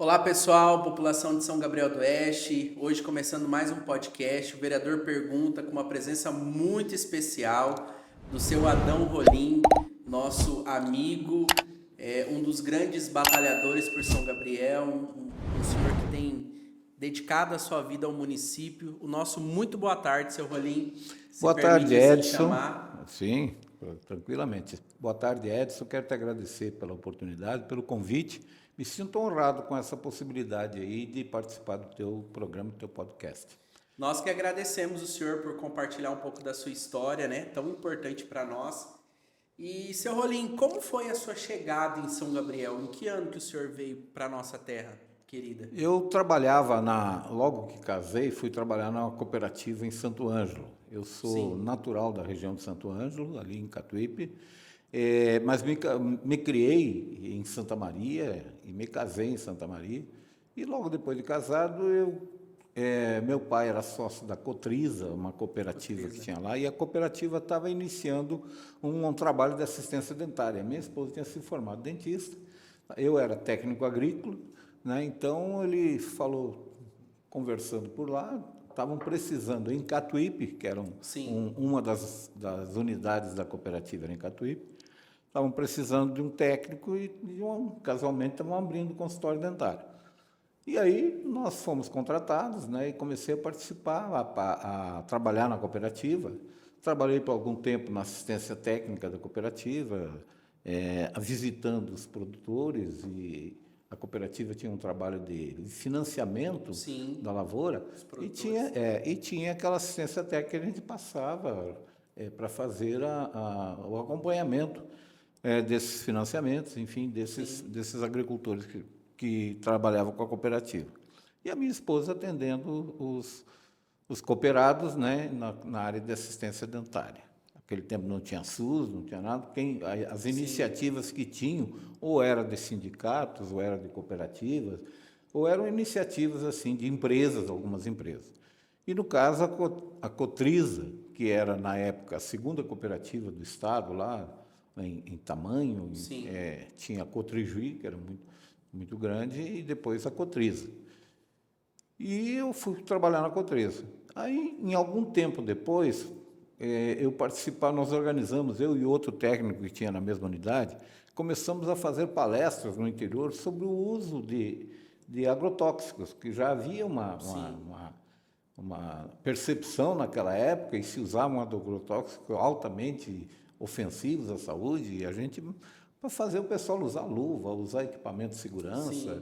Olá pessoal, população de São Gabriel do Oeste. Hoje começando mais um podcast, o vereador pergunta com uma presença muito especial do seu Adão Rolim, nosso amigo, um dos grandes batalhadores por São Gabriel, um senhor que tem dedicado a sua vida ao município. O nosso muito boa tarde, seu Rolim. Boa tarde, Edson. Chamar. Sim, tranquilamente. Boa tarde, Edson. Quero te agradecer pela oportunidade, pelo convite. Me sinto honrado com essa possibilidade aí de participar do teu programa, do teu podcast. Nós que agradecemos o senhor por compartilhar um pouco da sua história, né? Tão importante para nós. E, seu Rolim, como foi a sua chegada em São Gabriel? Em que ano que o senhor veio para nossa terra, querida? Eu trabalhava logo que casei, fui trabalhar na cooperativa em Santo Ângelo. Eu sou natural da região de Santo Ângelo, ali em Catuípe, mas me criei em Santa Maria e me casei em Santa Maria. E logo depois de casado, meu pai era sócio da Cotrisa, uma cooperativa que tinha lá, e a cooperativa estava iniciando um trabalho de assistência dentária. Minha esposa tinha se formado dentista, eu era técnico agrícola, né? Então ele falou, conversando por lá, estavam precisando em Catuípe, que era uma das unidades da cooperativa era em Catuípe, estavam precisando de um técnico e casualmente estavam abrindo um consultório dentário. E aí nós fomos contratados, né, e comecei a participar, a trabalhar na cooperativa. Trabalhei por algum tempo na assistência técnica da cooperativa, visitando os produtores, e a cooperativa tinha um trabalho de financiamento da lavoura e tinha aquela assistência técnica que a gente passava para fazer o acompanhamento desses financiamentos, enfim, desses agricultores que trabalhavam com a cooperativa. E a minha esposa atendendo os cooperados, né, na área de assistência dentária. Naquele tempo não tinha SUS, não tinha nada. As iniciativas que tinham, ou era de sindicatos, ou era de cooperativas, ou eram iniciativas assim de empresas, algumas empresas. E, no caso, a Cotrisa, que era, na época, a segunda cooperativa do Estado, lá em tamanho, tinha a Cotrijuí, que era muito grande, e depois a Cotrisa. E eu fui trabalhar na Cotrisa. Aí, em algum tempo depois, nós organizamos, eu e outro técnico que tinha na mesma unidade, começamos a fazer palestras no interior sobre o uso de agrotóxicos, que já havia uma percepção naquela época, e se usavam agrotóxicos altamente ofensivos à saúde, e a gente, para fazer o pessoal usar luva, usar equipamento de segurança,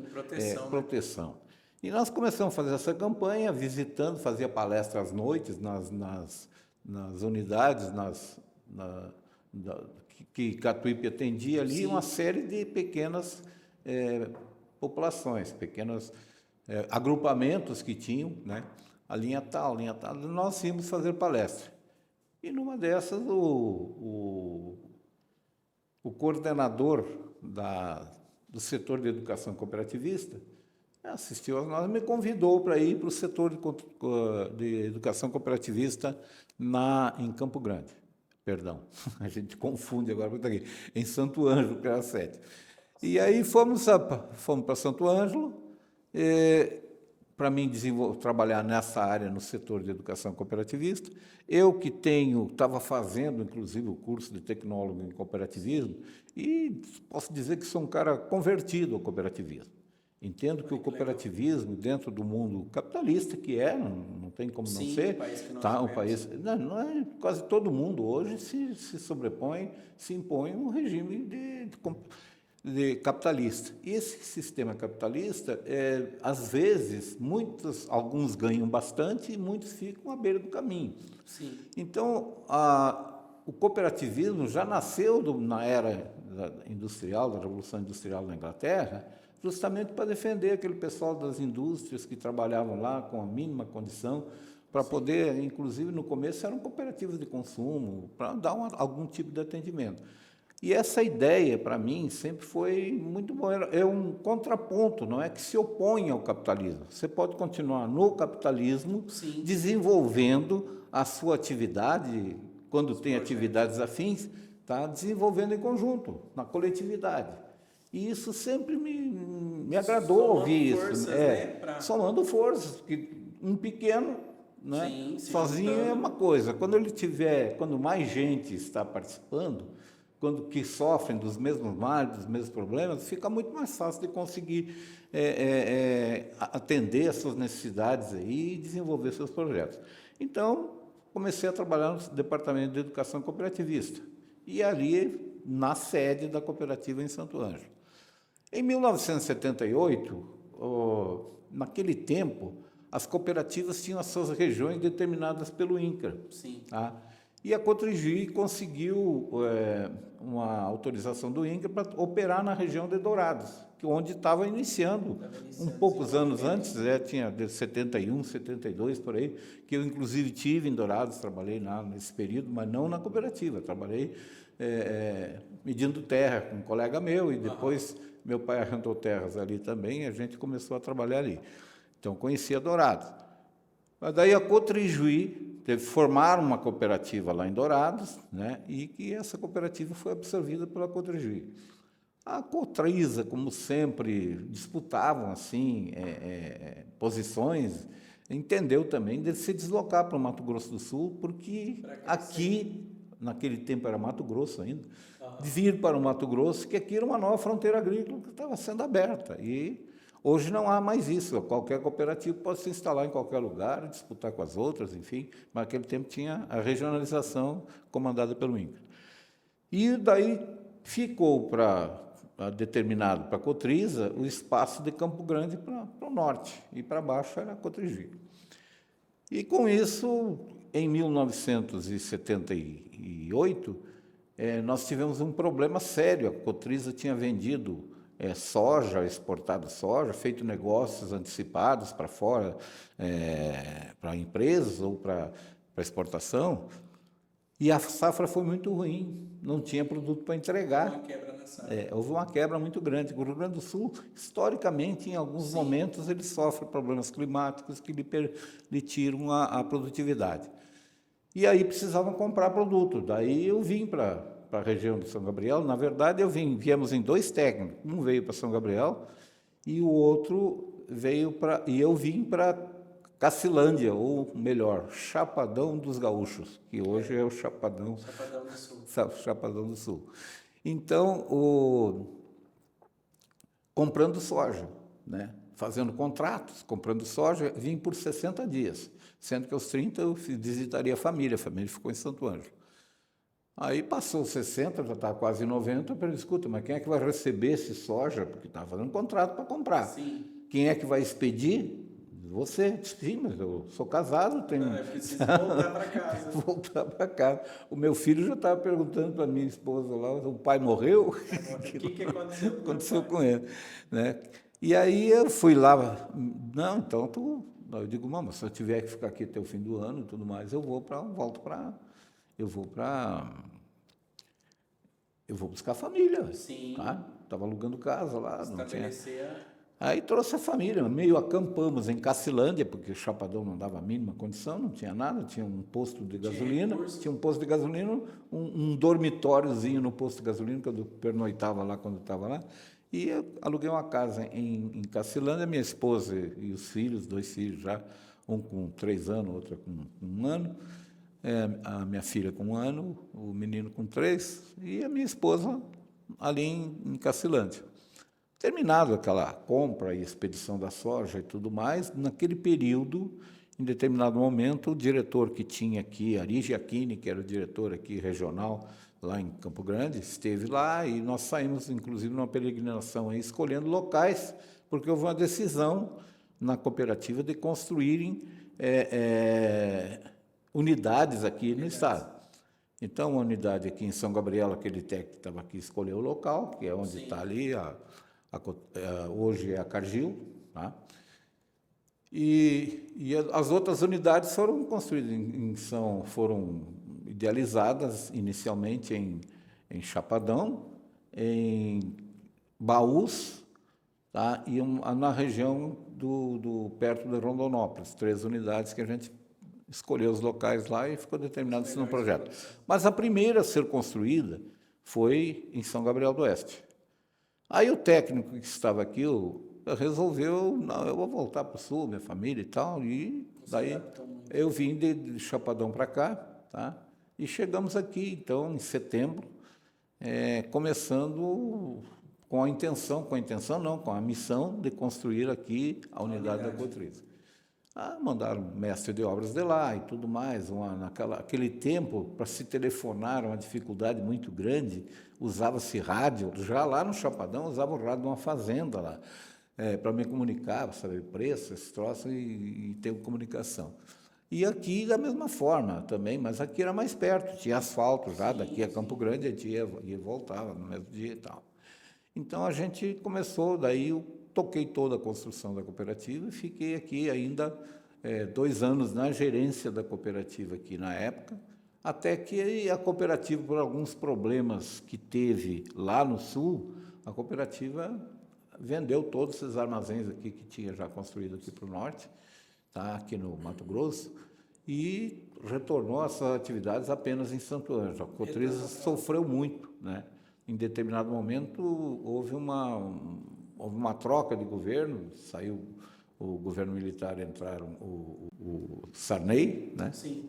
proteção. E nós começamos a fazer essa campanha, visitando, fazia palestras às noites nas unidades que Catuípe atendia ali, uma série de pequenas populações, pequenos agrupamentos que tinham, né? A linha tal, nós íamos fazer palestra. E numa dessas, o coordenador do setor de educação cooperativista assistiu a nós e me convidou para ir para o setor de educação cooperativista em Campo Grande. Perdão, a gente confunde agora, aqui, em Santo Ângelo, que era a sede. E aí fomos para Santo Ângelo, para mim trabalhar nessa área, no setor de educação cooperativista. Eu que estava fazendo, inclusive, o curso de tecnólogo em cooperativismo, e posso dizer que sou um cara convertido ao cooperativismo. Entendo que o cooperativismo, dentro do mundo capitalista, que não tem como não ser, não é, quase todo mundo hoje se sobrepõe, se impõe um regime de capitalista. E esse sistema capitalista, às vezes, alguns ganham bastante e muitos ficam à beira do caminho. Então, o cooperativismo já nasceu na era industrial, da Revolução Industrial da Inglaterra, justamente para defender aquele pessoal das indústrias que trabalhavam lá com a mínima condição, para poder, inclusive no começo eram cooperativas de consumo, para dar algum tipo de atendimento. E essa ideia, para mim, sempre foi muito boa. É um contraponto, não é que se opõe ao capitalismo. Você pode continuar no capitalismo, desenvolvendo a sua atividade, quando tem atividades afins, desenvolvendo em conjunto, na coletividade. E isso sempre me agradou ouvir forças, isso. né, somando forças, porque um pequeno, né, Sim, sozinho juntando. é uma coisa. Quando mais gente está participando, quando que sofrem dos mesmos males, dos mesmos problemas, fica muito mais fácil de conseguir atender as suas necessidades aí e desenvolver seus projetos. Então, comecei a trabalhar no Departamento de Educação Cooperativista, e ali na sede da cooperativa em Santo Ângelo. Em 1978, naquele tempo, as cooperativas tinham as suas regiões determinadas pelo INCRA. Sim. Tá? E a Cotrigi conseguiu uma autorização do INCRA para operar na região de Dourados, onde estava iniciando poucos anos antes, tinha de 71, 72, por aí, que eu inclusive tive em Dourados, trabalhei lá nesse período, mas não na cooperativa, trabalhei medindo terra com um colega meu, e depois meu pai arrendou terras ali também, e a gente começou a trabalhar ali. Então, conhecia Dourados. Mas daí a Cotrijuí teve que formar uma cooperativa lá em Dourados, né, e que essa cooperativa foi absorvida pela Cotrijuí. A Cotrisa, como sempre, disputavam assim posições, entendeu também de se deslocar para o Mato Grosso do Sul, porque aqui, naquele tempo era Mato Grosso ainda, de vir para o Mato Grosso, que aqui era uma nova fronteira agrícola que estava sendo aberta. E hoje não há mais isso. Qualquer cooperativa pode se instalar em qualquer lugar, disputar com as outras, enfim, mas naquele tempo tinha a regionalização comandada pelo INCRA. E daí ficou determinado para a Cotrisa o espaço de Campo Grande para o norte, e para baixo era a Cotrigi. E com isso, em 1978, nós tivemos um problema sério. A Cotrisa tinha vendido soja, exportado soja, feito negócios antecipados para fora, para empresas ou para exportação, e a safra foi muito ruim, não tinha produto para entregar. Uma quebra na safra. Houve uma quebra muito grande. O Rio Grande do Sul, historicamente, em alguns momentos, ele sofre problemas climáticos que lhe tiram a produtividade. E aí precisavam comprar produto. Daí eu vim para a região de São Gabriel. Na verdade, viemos em dois técnicos. Um veio para São Gabriel e o outro veio para... E eu vim para Cacilândia, ou melhor, Chapadão dos Gaúchos, que hoje é o Chapadão do Sul. Chapadão do Sul. Então, comprando soja, né? Fazendo contratos, comprando soja, vim por 60 dias, sendo que aos 30 eu visitaria a família ficou em Santo Ângelo. Aí passou 60, já estava quase 90, eu falei, escuta, mas quem é que vai receber esse soja? Porque estava fazendo contrato para comprar. Sim. Quem é que vai expedir? Você. Sim, mas eu sou casado, tenho... Não, eu preciso voltar para casa. Voltar para casa. O meu filho já estava perguntando para minha esposa lá, o pai morreu? O que aconteceu? Aconteceu com ele, né? E aí eu fui lá, não, então eu digo, mama, se eu tiver que ficar aqui até o fim do ano e tudo mais, eu vou buscar a família. Sim. Tá? Estava alugando casa lá, não tinha... Aí trouxe a família, meio acampamos em Cacilândia, porque o Chapadão não dava a mínima condição, não tinha nada, tinha um posto de gasolina, um dormitóriozinho no posto de gasolina, que eu pernoitava lá quando estava lá, e eu aluguei uma casa em Cacilândia, minha esposa e os filhos, 2 filhos já, um com 3 anos, outro com 1 ano, a minha filha com 1 ano, o menino com 3, e a minha esposa ali em Cacilândia. Terminado aquela compra e expedição da soja e tudo mais, naquele período, em determinado momento, o diretor que tinha aqui, Ari Giacchini, que era o diretor aqui regional, lá em Campo Grande, esteve lá e nós saímos, inclusive, numa peregrinação aí, escolhendo locais, porque houve uma decisão na cooperativa de construírem unidades aqui no estado. Então, uma unidade aqui em São Gabriel, aquele técnico que estava aqui escolheu o local, que é onde está ali hoje é a Cargill, tá? E as outras unidades foram construídas foram idealizadas inicialmente em Chapadão, em Baús, tá? E na região perto de Rondonópolis, 3 unidades que a gente escolheu os locais lá e ficou determinado isso no projeto. Mas a primeira a ser construída foi em São Gabriel do Oeste. Aí o técnico que estava aqui, eu resolveu, não, eu vou voltar para o Sul, minha família e tal, e daí eu vim de Chapadão para cá, tá? E chegamos aqui, então, em setembro, começando com a missão de construir aqui a unidade da Cotriza. Mandaram mestre de obras de lá e tudo mais. Naquele tempo, para se telefonar, uma dificuldade muito grande, usava-se rádio. Já lá no Chapadão, usava o rádio de uma fazenda lá, para me comunicar, para saber preço, esse troço e ter comunicação. E aqui da mesma forma também, mas aqui era mais perto, tinha asfalto já, daqui a Campo Grande, a gente ia e voltava no mesmo dia e tal. Então a gente começou, daí eu toquei toda a construção da cooperativa e fiquei aqui ainda 2 anos na gerência da cooperativa aqui na época, até que a cooperativa, por alguns problemas que teve lá no Sul, a cooperativa vendeu todos esses armazéns aqui que tinha já construído aqui para o norte, tá, aqui no Mato Grosso, e retornou essas atividades apenas em Santo Ângelo. A Cotriza sofreu muito, né? Em determinado momento houve uma troca de governo, saiu o governo militar, entraram o Sarney, né? Sim.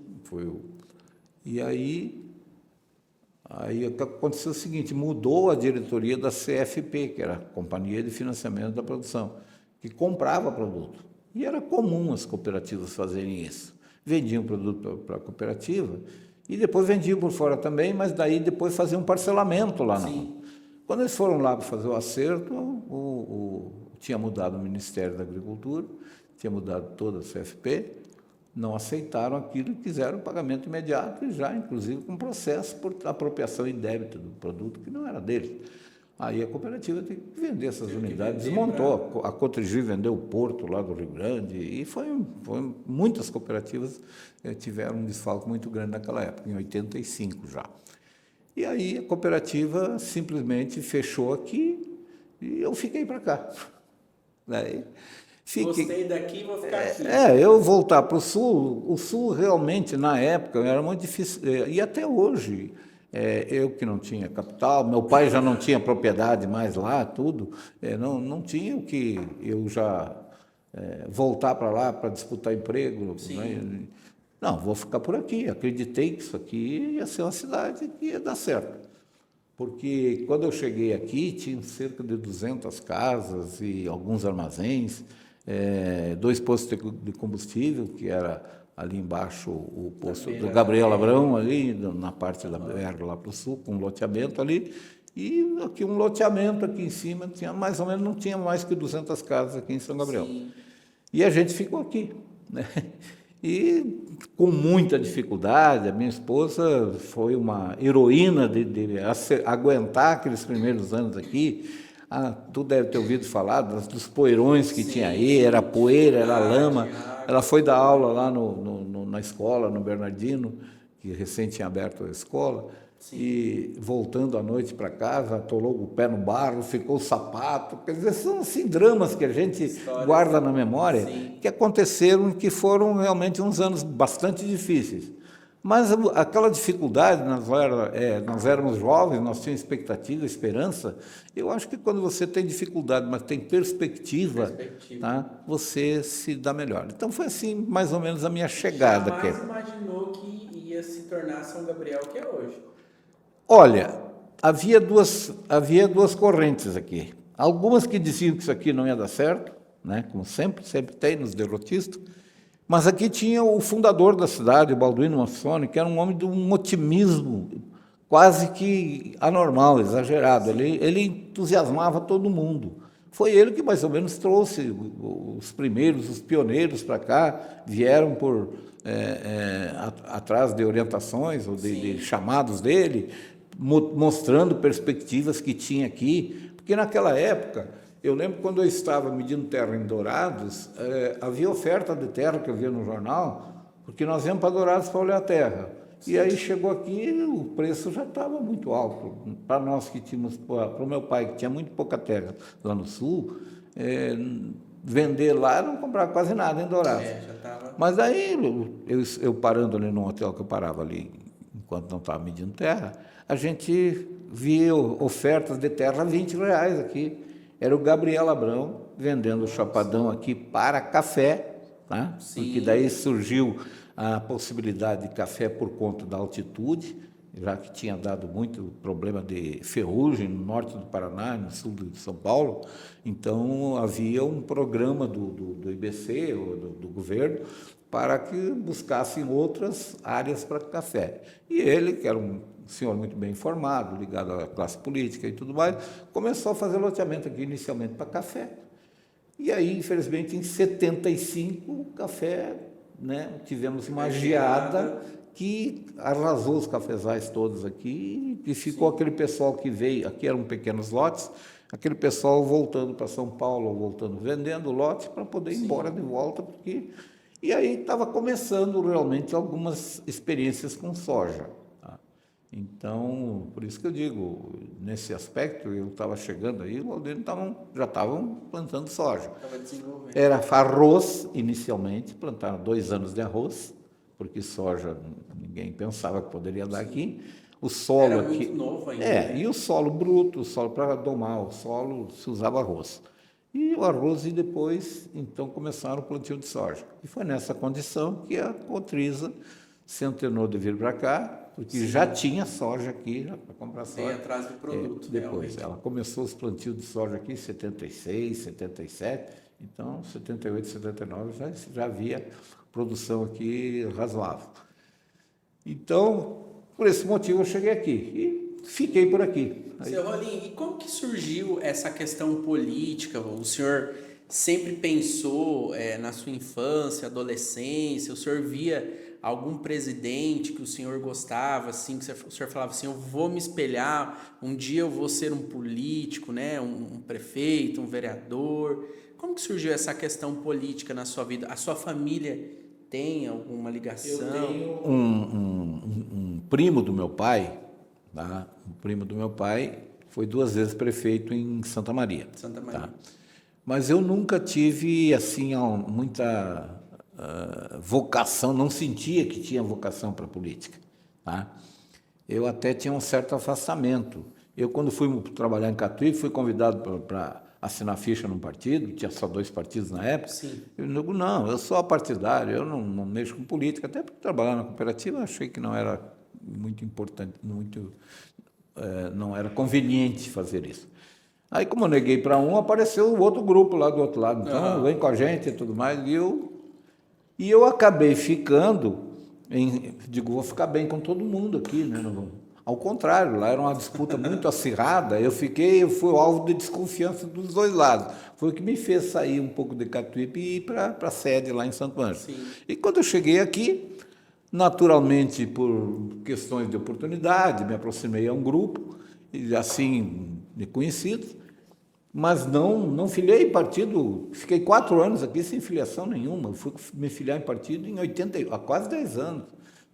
E aí aconteceu o seguinte, mudou a diretoria da CFP, que era a Companhia de Financiamento da Produção, que comprava produto. E era comum as cooperativas fazerem isso. Vendiam produto para a cooperativa e depois vendiam por fora também, mas daí depois faziam um parcelamento lá. Não. Quando eles foram lá para fazer o acerto, tinha mudado o Ministério da Agricultura, tinha mudado toda a CFP, não aceitaram aquilo e quiseram pagamento imediato e já, inclusive, com processo por apropriação indébita do produto que não era deles. Aí a cooperativa tem que vender essas unidades, desmontou. A Cotrigi vendeu o porto lá do Rio Grande e muitas cooperativas tiveram um desfalque muito grande naquela época, em 85 já. E aí a cooperativa simplesmente fechou aqui e eu fiquei para cá. Daí, gostei daqui, vou ficar aqui. Eu voltar para o Sul realmente, na época, era muito difícil, e até hoje, eu que não tinha capital, meu pai já não tinha propriedade mais lá, tudo, não tinha o que eu já voltar para lá para disputar emprego. Né? Não, vou ficar por aqui, acreditei que isso aqui ia ser uma cidade que ia dar certo. Porque quando eu cheguei aqui, tinha cerca de 200 casas e alguns armazéns, 2 postos de combustível, que era ali embaixo o posto do Gabriel Abrão, ali na parte da BR lá para o sul, com um loteamento ali, e aqui um loteamento aqui em cima, tinha mais ou menos, não tinha mais que 200 casas aqui em São Gabriel. Sim. E a gente ficou aqui, né? E com muita dificuldade, a minha esposa foi uma heroína de aguentar aqueles primeiros anos aqui. Tu deve ter ouvido falar dos poeirões que tinha aí, era poeira, era lama. Ela foi dar aula lá na escola, no Bernardino, que recém tinha aberto a escola. Sim. E voltando à noite para casa, atolou o pé no barro, ficou o sapato. Quer dizer, são assim, dramas que a gente guarda na memória, sim, que aconteceram e que foram realmente uns anos bastante difíceis. Mas aquela dificuldade, nós éramos jovens, nós tínhamos expectativa, esperança. Eu acho que quando você tem dificuldade, mas tem perspectiva. Tá, você se dá melhor. Então foi assim, mais ou menos, a minha chegada. Jamais imaginou que ia se tornar São Gabriel que é hoje? Olha, havia duas correntes aqui. Algumas que diziam que isso aqui não ia dar certo, né? Como sempre tem nos derrotistas. Mas aqui tinha o fundador da cidade, o Balduino Massoni, que era um homem de um otimismo quase que anormal, exagerado. Ele entusiasmava todo mundo. Foi ele que mais ou menos trouxe os primeiros, os pioneiros para cá, vieram atrás de orientações ou de chamados dele, mostrando perspectivas que tinha aqui, porque naquela época, eu lembro quando eu estava medindo terra em Dourados, havia oferta de terra que eu via no jornal, porque nós íamos para Dourados para olhar a terra. Sim. E aí chegou aqui, o preço já estava muito alto. Para nós que tínhamos, para o meu pai, que tinha muito pouca terra lá no sul, vender lá não comprava quase nada em Dourados. Já tava... Mas aí, eu parando ali num hotel que eu parava ali, enquanto não estava medindo terra, a gente via ofertas de terra a R$20 aqui. Era o Gabriel Abrão, vendendo chapadão aqui para café, tá? Porque daí surgiu a possibilidade de café por conta da altitude, já que tinha dado muito problema de ferrugem no norte do Paraná, no sul de São Paulo. Então, havia um programa do IBC, ou do governo, para que buscassem outras áreas para café. E ele, que era um senhor muito bem informado, ligado à classe política e tudo mais, começou a fazer loteamento aqui inicialmente para café. E aí, infelizmente, em 75, o café, né, tivemos uma geada que arrasou os cafezais todos aqui e ficou aquele pessoal que veio, aqui eram pequenos lotes, aquele pessoal voltando para São Paulo, voltando, vendendo lotes para poder ir embora de volta, porque... E aí estava começando realmente algumas experiências com soja. Tá? Então, por isso que eu digo, nesse aspecto, eu estava chegando aí, o Aldeno já estavam plantando soja. Era arroz, inicialmente, plantaram 2 anos de arroz, porque soja ninguém pensava que poderia dar aqui. O solo era aqui, muito novo ainda. e o solo bruto, o solo para domar o solo, se usava arroz. E o arroz, e depois, então, começaram o plantio de soja. E foi nessa condição que a Cotrisa se antenou de vir para cá, porque já tinha soja aqui, para comprar soja. Bem atrás do produto. Depois, ela começou os plantios de soja aqui em 76, 77, então, 78, 79, já havia produção aqui razoável. Então, por esse motivo, eu cheguei aqui e fiquei por aqui. Seu Rolim, e como que surgiu essa questão política? O senhor sempre pensou na sua infância, adolescência, o senhor via algum presidente que o senhor gostava, assim, que o senhor falava assim, eu vou me espelhar, um dia eu vou ser um político, né, um prefeito, um vereador. Como que surgiu essa questão política na sua vida? A sua família tem alguma ligação? Eu tenho um primo do meu pai, tá? O primo do meu pai foi 2 vezes prefeito em Santa Maria. Santa Maria. Tá? Mas eu nunca tive assim muita vocação, não sentia que tinha vocação para a política. Tá? Eu até tinha um certo afastamento. Eu, quando fui trabalhar em Catuí, fui convidado para assinar ficha num partido, tinha só 2 partidos na época. Sim. Eu digo, não, eu sou partidário, eu não mexo com política, até porque trabalhar na cooperativa eu achei que não era muito importante, não era conveniente fazer isso. Aí, como eu neguei para um, apareceu o outro grupo lá do outro lado, então vem com a gente e tudo mais, e eu acabei ficando, digo, vou ficar bem com todo mundo aqui, né? Ao contrário, lá era uma disputa muito acirrada, eu fui alvo de desconfiança dos 2 lados. Foi o que me fez sair um pouco de Catuípe e ir para a sede lá em Santo Ângelo. Sim. E quando eu cheguei aqui, naturalmente, por questões de oportunidade, me aproximei a um grupo, e assim, de conhecidos, mas não filiei em partido, fiquei 4 anos aqui sem filiação nenhuma, eu fui me filiar em partido há quase 10 anos,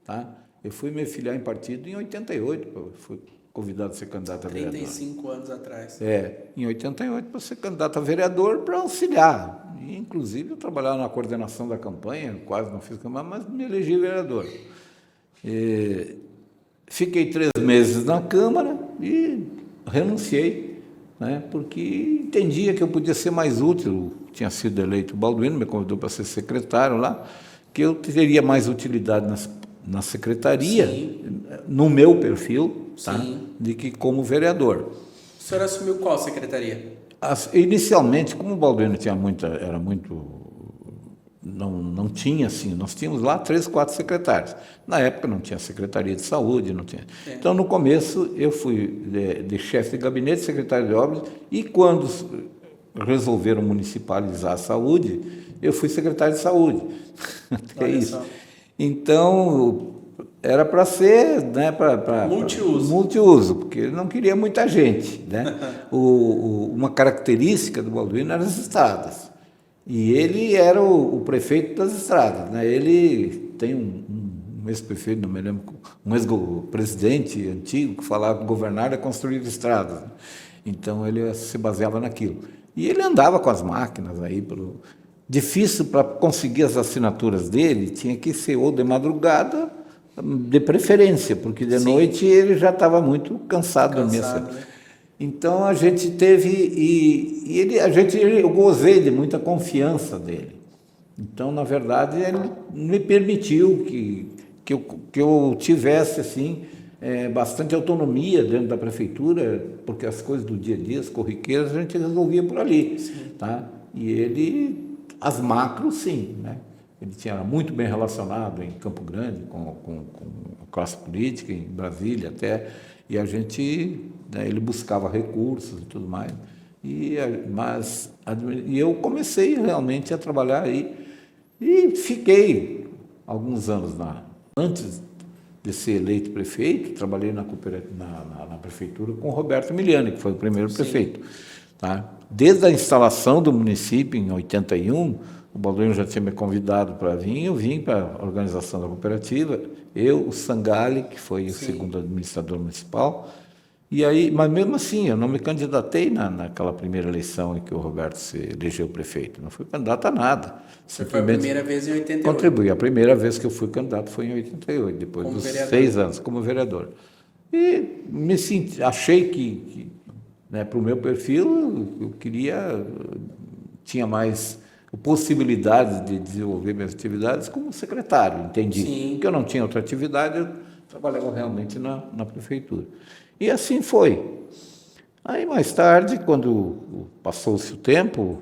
tá? Eu fui me filiar em partido em 88, fui convidado a ser candidato a vereador. 35 anos atrás. Em 88, para ser candidato a vereador, para auxiliar. E, inclusive, eu trabalhava na coordenação da campanha, quase não fiz campanha, mas me elegi vereador. Fiquei 3 meses na Câmara e renunciei, né, porque entendia que eu podia ser mais útil. Tinha sido eleito o Balduino, me convidou para ser secretário lá, que eu teria mais utilidade na secretaria, sim, no meu perfil, tá, de que como vereador. O senhor assumiu qual secretaria? Inicialmente, como o Balduino não tinha assim, nós tínhamos lá 3, 4 secretários. Na época não tinha secretaria de saúde, não tinha. Então, no começo, eu fui de chefe de gabinete, secretário de obras, e quando resolveram municipalizar a saúde, eu fui secretário de saúde. É isso. Só. Então, era para ser, né, para multiuso, porque ele não queria muita gente, né? Uma característica do Balduino eram as estradas. E ele era o prefeito das estradas, né? Ele tem um ex-prefeito, não me lembro, um ex-presidente antigo que falava que governar é construir estradas. Então, ele se baseava naquilo. E ele andava com as máquinas aí difícil para conseguir as assinaturas dele, tinha que ser ou de madrugada, de preferência, porque de noite ele já estava muito cansado da minha. Né? Então a gente teve, eu gozei de muita confiança dele. Então, na verdade, ele me permitiu que eu tivesse assim, bastante autonomia dentro da prefeitura, porque as coisas do dia a dia, as corriqueiras, a gente resolvia por ali. Tá? E ele, as macros, sim, né? Ele era muito bem relacionado em Campo Grande com a classe política, em Brasília até, e a gente, né, ele buscava recursos e tudo mais. E eu comecei realmente a trabalhar aí e fiquei alguns anos antes de ser eleito prefeito, trabalhei na prefeitura com o Roberto Miliani, que foi o primeiro prefeito. Tá? Desde a instalação do município, em 81, o Balduino já tinha me convidado para vir, eu vim para a organização da cooperativa, eu, o Sangali, que foi o segundo administrador municipal, e aí, mas mesmo assim, eu não me candidatei naquela primeira eleição em que o Roberto se elegeu prefeito, não fui candidato a nada. Você foi a primeira vez em 88? Contribuí, a primeira vez que eu fui candidato foi em 88, depois como dos vereador. 6 anos como vereador. E achei que né, para o meu perfil, eu tinha mais possibilidades de desenvolver minhas atividades como secretário, entendi. Sim. Porque eu não tinha outra atividade, eu trabalhava realmente na prefeitura. E assim foi. Aí, mais tarde, quando passou-se o tempo,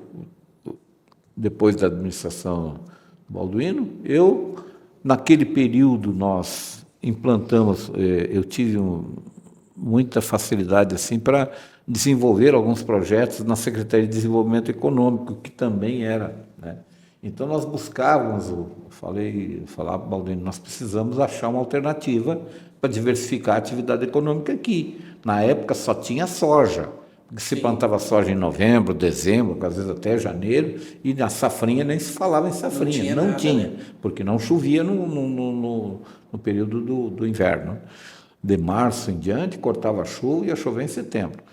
depois da administração do Balduino, naquele período, nós implantamos, eu tive muita facilidade assim, para desenvolver alguns projetos na Secretaria de Desenvolvimento Econômico, que também era. Né? Então, nós buscávamos, falava, Balduino, nós precisamos achar uma alternativa para diversificar a atividade econômica aqui. Na época só tinha soja, porque se plantava soja em novembro, dezembro, às vezes até janeiro, e na safrinha nem se falava em safrinha, não tinha, né? Porque não chovia no período do inverno. De março em diante, cortava a chuva e ia chover em setembro.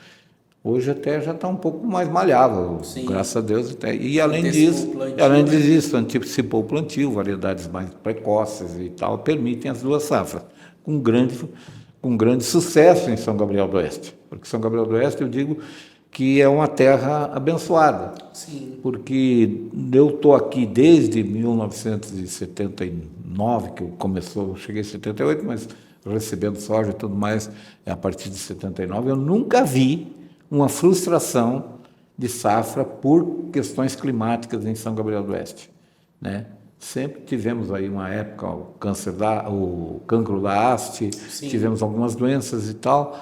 Hoje até já está um pouco mais malhável, sim, graças a Deus. E além disso, antecipou o plantio, variedades mais precoces e tal, permitem as duas safras, com grande sucesso em São Gabriel do Oeste. Porque São Gabriel do Oeste, eu digo que é uma terra abençoada. Sim. Porque eu estou aqui desde 1979, que eu cheguei em 78, mas recebendo soja e tudo mais a partir de 79, eu nunca vi uma frustração de safra por questões climáticas em São Gabriel do Oeste, né? Sempre tivemos aí uma época o cancro da haste, sim, tivemos algumas doenças e tal,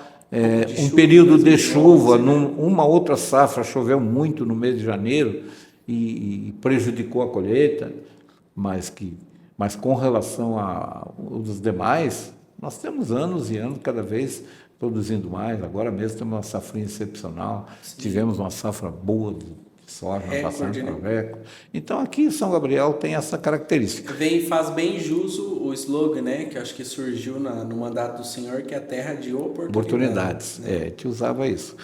período de chuva, uma outra safra choveu muito no mês de janeiro e prejudicou a colheita, mas com relação aos demais, nós temos anos e anos cada vez produzindo mais. Agora mesmo temos uma safrinha excepcional, sim, tivemos uma safra boa de soja, bastante recorde. Então aqui em São Gabriel tem essa característica. Faz bem jus o slogan, né, que acho que surgiu no mandato do senhor, que é a terra de oportunidades. Né? A gente usava isso.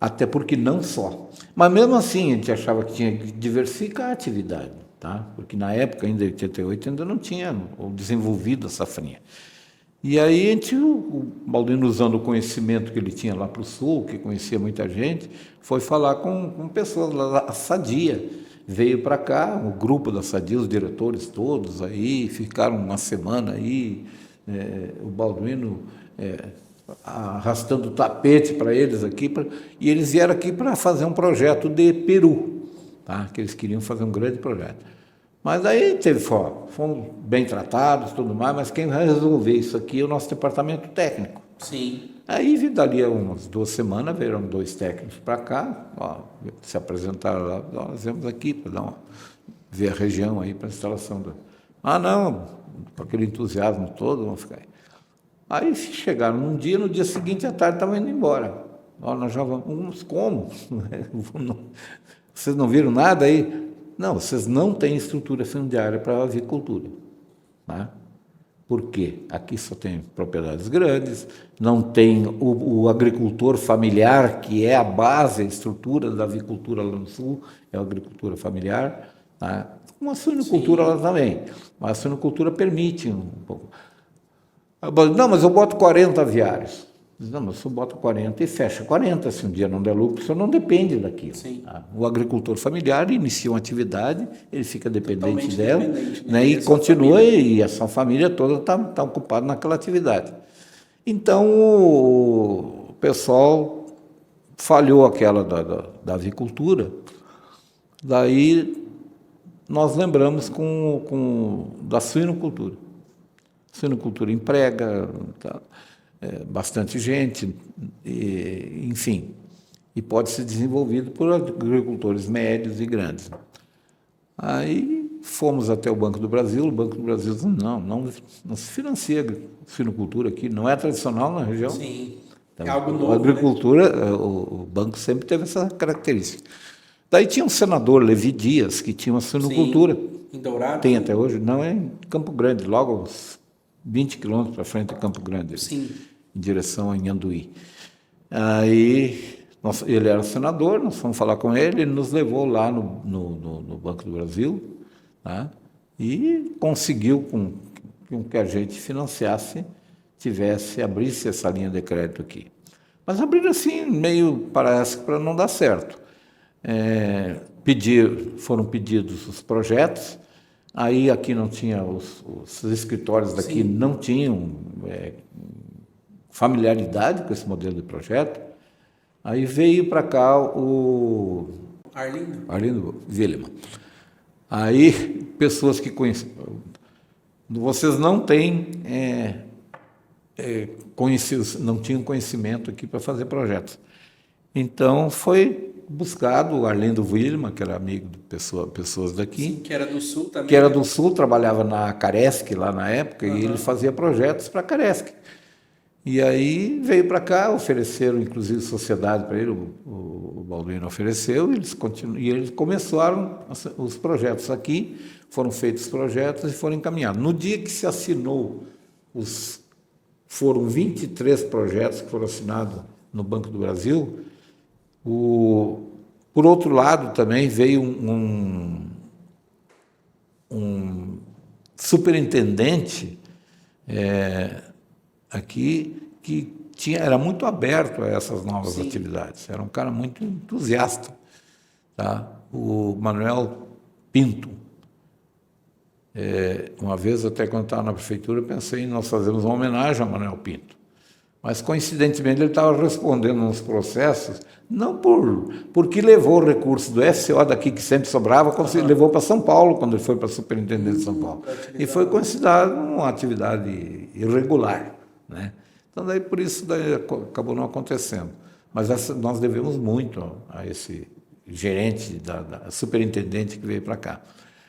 Até porque não só. Mas mesmo assim a gente achava que tinha que diversificar a atividade, tá? Porque na época, ainda em 88, ainda não tinha desenvolvido a safrinha. E aí o Balduino, usando o conhecimento que ele tinha lá para o sul, que conhecia muita gente, foi falar com pessoas lá da Sadia. Veio para cá, o grupo da Sadia, os diretores todos aí, ficaram uma semana aí, o Balduino arrastando o tapete para eles aqui, e eles vieram aqui para fazer um projeto de Peru, tá? Que eles queriam fazer um grande projeto. Mas aí fomos bem tratados, tudo mais, mas quem vai resolver isso aqui é o nosso departamento técnico. Sim. Aí, dali a umas 2 semanas, vieram 2 técnicos para cá, se apresentaram lá, nós viemos aqui para ver a região aí para a instalação. Não, com aquele entusiasmo todo, vamos ficar aí. Aí chegaram no dia seguinte à tarde estavam indo embora. Nós já vamos, como? Vocês não viram nada aí? Não, vocês não têm estrutura fundiária para a avicultura. Tá? Por quê? Aqui só tem propriedades grandes, não tem o agricultor familiar, que é a base, a estrutura da avicultura lá no sul, é a agricultura familiar. Tá? Uma suinocultura lá também, mas a suinocultura permite um pouco. Não, mas eu boto 40 aviários. Diz, não, mas o senhor bota 40 e fecha 40. Se um dia não der lucro, o senhor não depende daquilo. Sim. O agricultor familiar inicia uma atividade, ele fica dependente Totalmente dela, dependente, né? E a sua continua, família. e a sua família toda está ocupada naquela atividade. Então, o pessoal falhou aquela da avicultura, daí nós lembramos da suinocultura. Suinocultura emprega bastante gente, enfim, e pode ser desenvolvido por agricultores médios e grandes. Aí fomos até o Banco do Brasil, o Banco do Brasil disse, não se financia suinocultura aqui, não é tradicional na região. Sim, Então, é algo novo, a agricultura, o banco sempre teve essa característica. Daí tinha um senador, Levi Dias, que tinha uma suinocultura. Sim, em Dourado. Tem até hoje, não é em Campo Grande, logo uns 20 quilômetros para frente de Campo Grande, Sim. em direção a Inhanduí. Aí, ele era senador, nós fomos falar com ele nos levou lá no Banco do Brasil, tá? E conseguiu com que a gente financiasse, abrisse essa linha de crédito aqui. Mas abriram assim, meio, parece que para não dar certo. Foram pedidos os projetos, aí aqui não tinha, os escritórios daqui Sim. não tinham familiaridade com esse modelo de projeto, aí veio para cá o Arlindo Willeman. Aí, pessoas que conheciam, vocês não têm, não tinham conhecimento aqui para fazer projetos. Então, foi buscado o Arlindo Willeman, que era amigo de pessoas daqui. Sim, que era do Sul também. Que era do Sul, trabalhava na Caresc lá na época, e ele fazia projetos para a Caresc. E aí veio para cá, ofereceram inclusive sociedade para ele, o Balduino ofereceu, e eles começaram os projetos aqui, foram feitos os projetos e foram encaminhados. No dia que se assinou, foram 23 projetos que foram assinados no Banco do Brasil. Por outro lado, também veio um superintendente aqui que era muito aberto a essas novas Sim. atividades. Era um cara muito entusiasta, tá? O Manuel Pinto. Uma vez, até quando estava na prefeitura, eu pensei em nós fazermos uma homenagem ao Manuel Pinto. Mas, coincidentemente, ele estava respondendo nos processos, não porque levou o recurso do FCO daqui, que sempre sobrava, como se levou para São Paulo, quando ele foi para a Superintendência de São Paulo. E foi considerado uma atividade irregular, né? Então, daí, por isso, acabou não acontecendo. Mas nós devemos muito a esse gerente, da superintendente que veio para cá.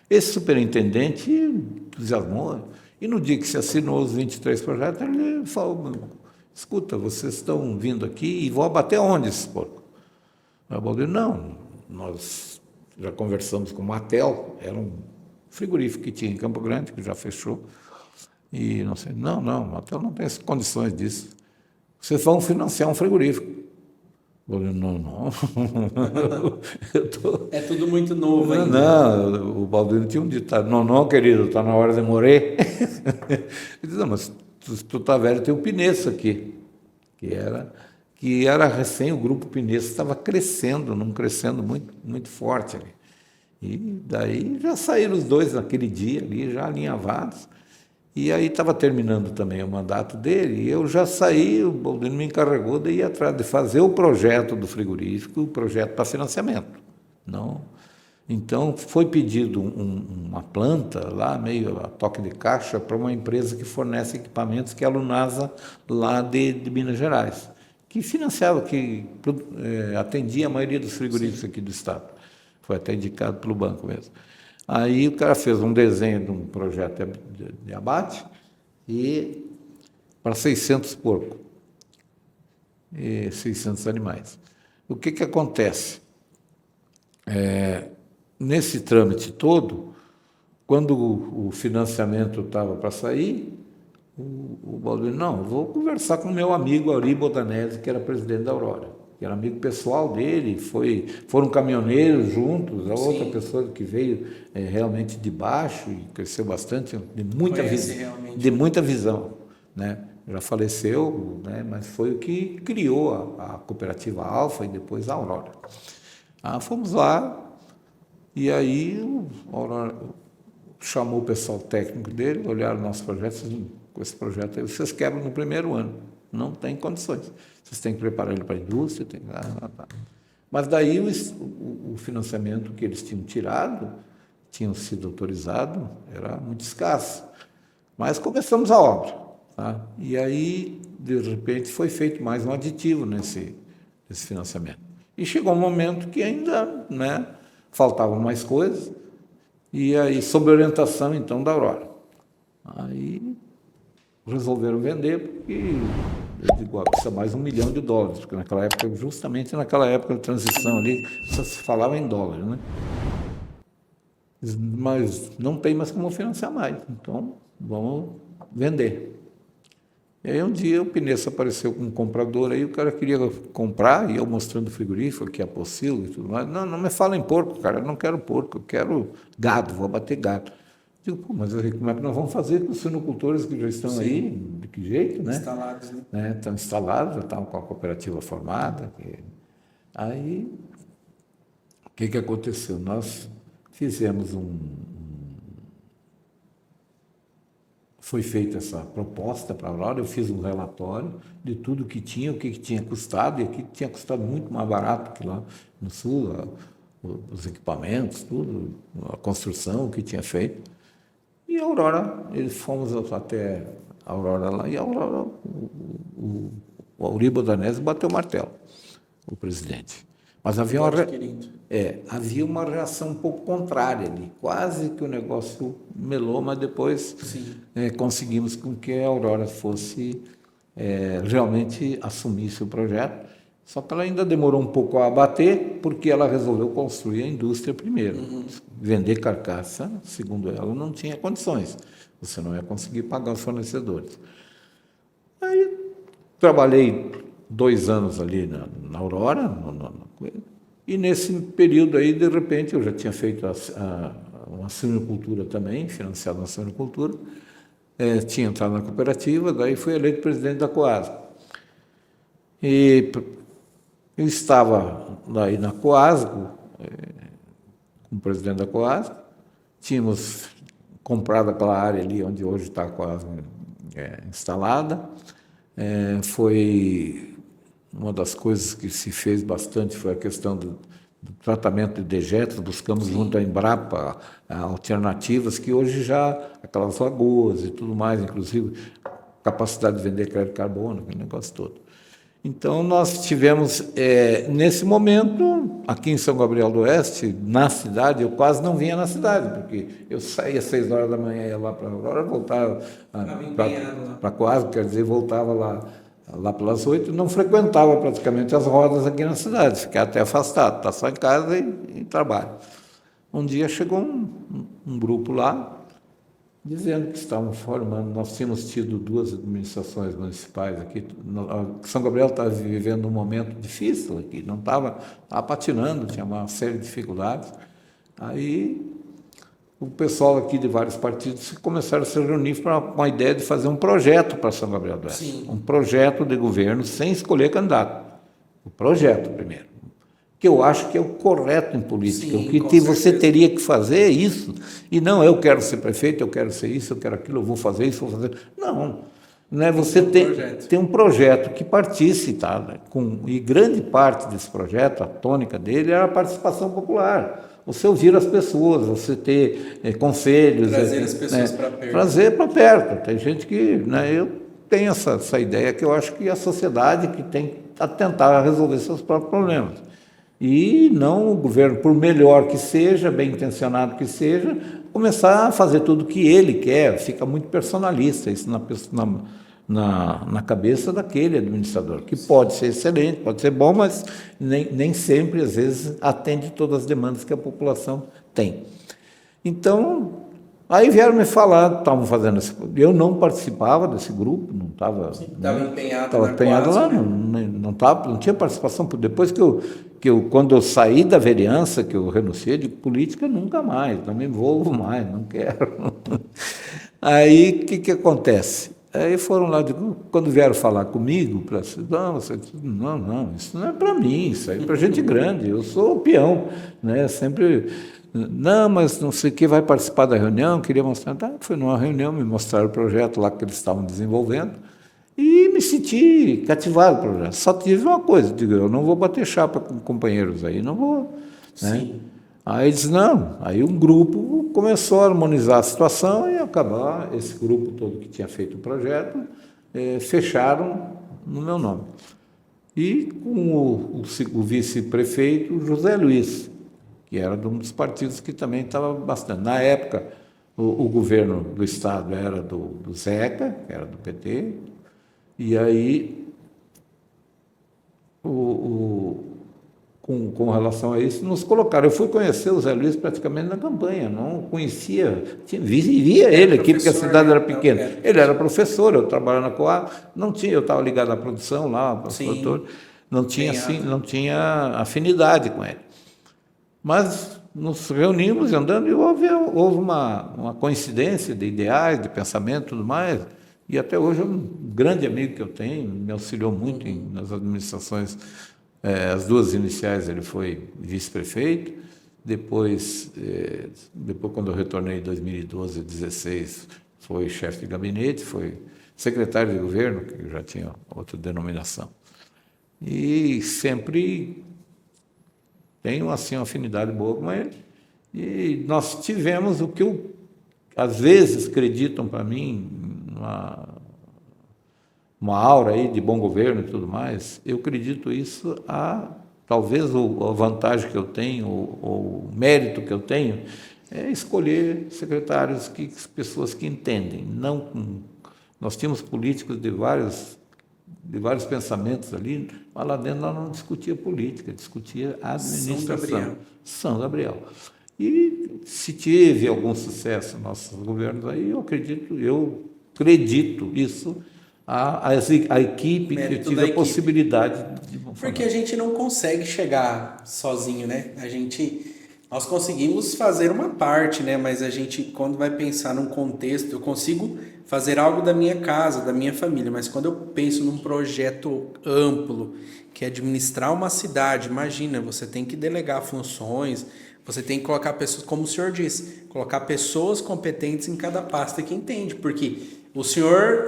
Esse superintendente entusiasmou, e no dia que se assinou os 23 projetos, ele falou, escuta, vocês estão vindo aqui e vão abater onde esses porcos? O Balduino, não, nós já conversamos com o Matel, era um frigorífico que tinha em Campo Grande, que já fechou, e não sei, não, o Matel não tem condições disso. Vocês vão financiar um frigorífico. O Balduino, não. É tudo muito novo ainda. Não, o Balduino tinha um ditado, não, querido, está na hora de morrer. Ele disse, não, mas tu tá velho, tem o Pineço aqui, que era recém, o grupo Pineço estava crescendo muito, muito forte ali. E daí já saíram os dois naquele dia ali, já alinhavados, e aí estava terminando também o mandato dele, e eu já saí, o Balduino me encarregou de ir atrás, de fazer o projeto do frigorífico, o projeto para financiamento. Não. Então, foi pedido uma planta lá, meio a toque de caixa, para uma empresa que fornece equipamentos, que é a Lunasa, lá de Minas Gerais, que financiava, que atendia a maioria dos frigoríficos aqui do estado. Foi até indicado pelo banco mesmo. Aí o cara fez um desenho de um projeto de abate e para 600 porcos, e 600 animais. O que acontece? Nesse trâmite todo, quando o financiamento estava para sair, o Balduino, não, eu vou conversar com o meu amigo Ari Bodanese, que era presidente da Aurora, que era amigo pessoal dele, foram caminhoneiros juntos, a outra Sim. pessoa que veio realmente de baixo e cresceu bastante, de muita visão, né? já faleceu, né? Mas foi o que criou a cooperativa Alfa e depois a Aurora. Fomos lá e aí o Aurora chamou o pessoal técnico dele, olharam o nosso projeto, com esse projeto aí vocês quebram no primeiro ano, não tem condições. Vocês têm que preparar ele para a indústria, tem que... Mas daí o financiamento que eles tinham tirado, tinham sido autorizado, era muito escasso. Mas começamos a obra. Tá? E aí, de repente, foi feito mais um aditivo nesse financiamento. E chegou um momento que ainda, né, faltavam mais coisas, e aí, sob orientação, então, da Aurora. Aí resolveram vender, porque eu digo, precisa mais $1 milhão, porque naquela época, justamente naquela época de transição ali, só se falava em dólar, né? Mas não tem mais como financiar mais, então vamos vender. E aí um dia o Pinessa apareceu com um comprador, aí o cara queria comprar, e eu mostrando o frigorífico, aqui a Pocilo e tudo mais. Não me fala em porco, cara, eu não quero porco, eu quero gado, vou abater gado. Digo, pô, mas como é que nós vamos fazer com os suinocultores que já estão aí? De que jeito, né? Instalados, né? Estão instalados, já estavam com a cooperativa formada. Aí, o que aconteceu? Nós fizemos foi feita essa proposta para a Aurora, eu fiz um relatório de tudo que tinha, o que tinha custado, e aqui tinha custado muito mais barato que lá no Sul, os equipamentos, tudo, a construção, o que tinha feito. E a Aurora, fomos até a Aurora lá, e a Aurora, o Auribo Danese bateu o martelo, o presidente. Mas havia uma reação um pouco contrária ali, quase que o negócio melou, mas depois conseguimos com que a Aurora fosse realmente assumisse o projeto, só que ela ainda demorou um pouco a abater, porque ela resolveu construir a indústria primeiro. Vender carcaça, segundo ela, não tinha condições, você não ia conseguir pagar os fornecedores. Aí trabalhei 2 anos ali na Aurora, e nesse período aí, de repente, eu já tinha feito uma suinocultura também, financiado uma suinocultura, tinha entrado na cooperativa, daí fui eleito presidente da Coasco. E eu estava daí na Coasco, como presidente da Coasco, tínhamos comprado aquela área ali onde hoje está a Coasco instalada, foi uma das coisas que se fez bastante foi a questão do tratamento de dejetos, buscamos junto à Embrapa alternativas que hoje já, aquelas lagoas e tudo mais, inclusive capacidade de vender crédito de carbono, aquele negócio todo. Então, nós tivemos, nesse momento, aqui em São Gabriel do Oeste, na cidade, eu quase não vinha na cidade, porque eu saía às 6 horas da manhã, ia lá para a Aurora, voltava para Coasco, quer dizer, voltava lá pelas 8, não frequentava praticamente as rodas aqui na cidade, fiquei até afastado, está só em casa e trabalho. Um dia chegou um grupo lá, dizendo que estavam formando, nós tínhamos tido 2 administrações municipais aqui, São Gabriel estava vivendo um momento difícil aqui, não estava patinando, tinha uma série de dificuldades. Aí o pessoal aqui de vários partidos começaram a se reunir com a ideia de fazer um projeto para São Gabriel do Oeste. Um projeto de governo sem escolher candidato. O projeto primeiro. Que eu acho que é o correto em política. O que você teria que fazer é isso. E não, eu quero ser prefeito, eu quero ser isso, eu quero aquilo, eu vou fazer isso, vou fazer... Não. Né? Você tem um projeto que partisse, tá? E grande parte desse projeto, a tônica dele, era a participação popular. Você ouvir as pessoas, você ter conselhos... Trazer as pessoas para perto. Trazer para perto. Tem gente que... Né, eu tenho essa ideia que eu acho que a sociedade que tem que tentar resolver seus próprios problemas. E não o governo, por melhor que seja, bem intencionado que seja, começar a fazer tudo o que ele quer, fica muito personalista isso na cabeça daquele administrador, que pode ser excelente, pode ser bom, mas nem sempre, às vezes, atende todas as demandas que a população tem. Então, aí vieram me falar, estavam fazendo isso. Eu não participava desse grupo, não estava... Estava empenhado, estava empenhado lá, não tinha participação. Depois quando eu saí da vereança, que eu renunciei de política, nunca mais, não me envolvo mais, não quero. Aí, o que acontece? Aí foram lá, quando vieram falar comigo, não, isso não é para mim, isso aí é para gente grande, eu sou o peão, né? Sempre, não, mas não sei o que vai participar da reunião, queria mostrar. Tá, foi numa reunião, me mostraram o projeto lá que eles estavam desenvolvendo e me senti cativado pelo projeto. Só tive uma coisa, digo, eu não vou bater chapa com companheiros aí, não vou, né? Sim. Aí eles, não, aí um grupo começou a harmonizar a situação e acabar, esse grupo todo que tinha feito o projeto, fecharam no meu nome. E com o vice-prefeito José Luiz, que era de um dos partidos que também estava bastante. Na época, o governo do Estado era do Zeca, que era do PT, e aí com relação a isso, nos colocaram. Eu fui conhecer o Zé Luiz praticamente na campanha, não conhecia, via ele aqui, porque a cidade era pequena. Ele era professor, eu trabalhava na Coab, não tinha, eu estava ligado à produção lá, produtor, não tinha assim, não tinha afinidade com ele. Mas nos reunimos andando e houve uma coincidência de ideais, de pensamento e tudo mais, e até hoje é um grande amigo que eu tenho, me auxiliou muito nas administrações. As duas iniciais, ele foi vice-prefeito, depois, quando eu retornei em 2012, 2016, foi chefe de gabinete, foi secretário de governo, que já tinha outra denominação. E sempre tenho assim, uma afinidade boa com ele. E nós tivemos o que às vezes acreditam para mim, uma aura aí de bom governo e tudo mais, eu acredito isso talvez a vantagem que eu tenho, o mérito que eu tenho, é escolher secretários, pessoas que entendem. Nós tínhamos políticos de vários pensamentos ali, mas lá dentro nós não discutia política, discutia administração. São Gabriel. E se teve algum sucesso nos nossos governos aí, eu acredito isso, a equipe que tive a possibilidade de... Porque a gente não consegue chegar sozinho, né? Nós conseguimos fazer uma parte, né? Mas a gente, quando vai pensar num contexto, eu consigo fazer algo da minha casa, da minha família, mas quando eu penso num projeto amplo, que é administrar uma cidade, imagina, você tem que delegar funções, você tem que colocar pessoas, como o senhor disse, colocar pessoas competentes em cada pasta que entende, porque o senhor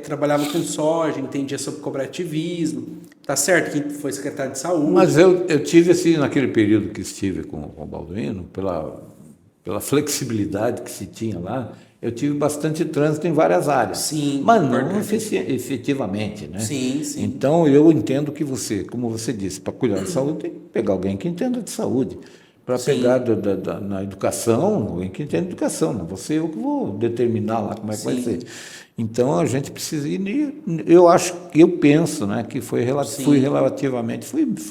trabalhava com soja, entendia sobre cooperativismo, tá certo que foi secretário de saúde. Mas eu tive, assim, naquele período que estive com o Balduino, pela flexibilidade que se tinha lá, eu tive bastante trânsito em várias áreas. Sim. Mas não efetivamente, né? Sim, sim. Então, eu entendo que como você disse, para cuidar de saúde, tem que pegar alguém que entenda de saúde. Para pegar na educação, alguém que entende de educação, não você eu que vou determinar lá como é que vai ser. Então a gente precisa ir. Eu penso, né, que fui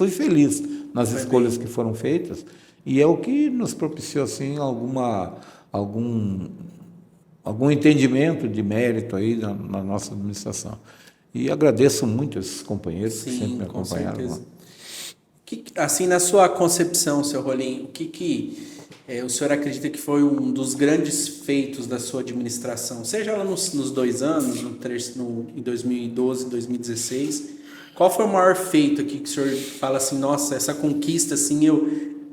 feliz nas escolhas que foram feitas e é o que nos propiciou assim algum entendimento de mérito aí na nossa administração. E agradeço muito esses companheiros que sempre me acompanharam. Com certeza. Assim, na sua concepção, seu Rolim, o que o senhor acredita que foi um dos grandes feitos da sua administração? Seja lá nos 2 anos, em 2012, 2016, qual foi o maior feito aqui que o senhor fala assim, nossa, essa conquista, assim,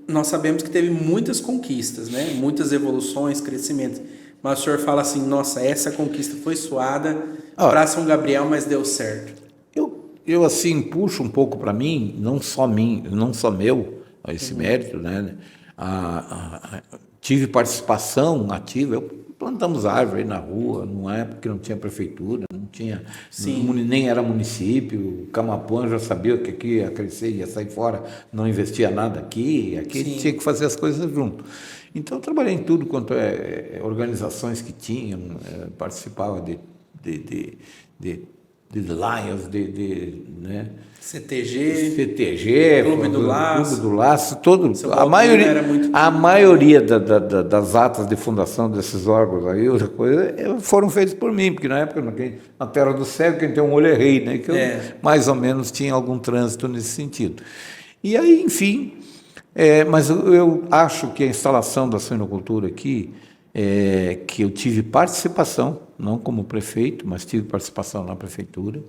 nós sabemos que teve muitas conquistas, né? Muitas evoluções, crescimentos, mas o senhor fala assim, nossa, essa conquista foi suada para São Gabriel, mas deu certo. Eu assim puxo um pouco para mim, não só meu, esse mérito, né? Tive participação ativa. Plantamos árvore aí na rua, numa época que não tinha prefeitura, não tinha, nem era município. Camapuã já sabia que aqui ia crescer, ia sair fora, não investia nada aqui tinha que fazer as coisas junto. Então eu trabalhei em tudo quanto organizações que tinham, participava de Lions, né? CTG, Clube do Laço, a maioria das atas de fundação desses órgãos aí, foram feitas por mim, porque na época, na Terra do Cego, quem tem um olho é rei, né? Que eu mais ou menos tinha algum trânsito nesse sentido. E aí, enfim, mas eu acho que a instalação da suinocultura aqui que eu tive participação, não como prefeito, mas tive participação na prefeitura.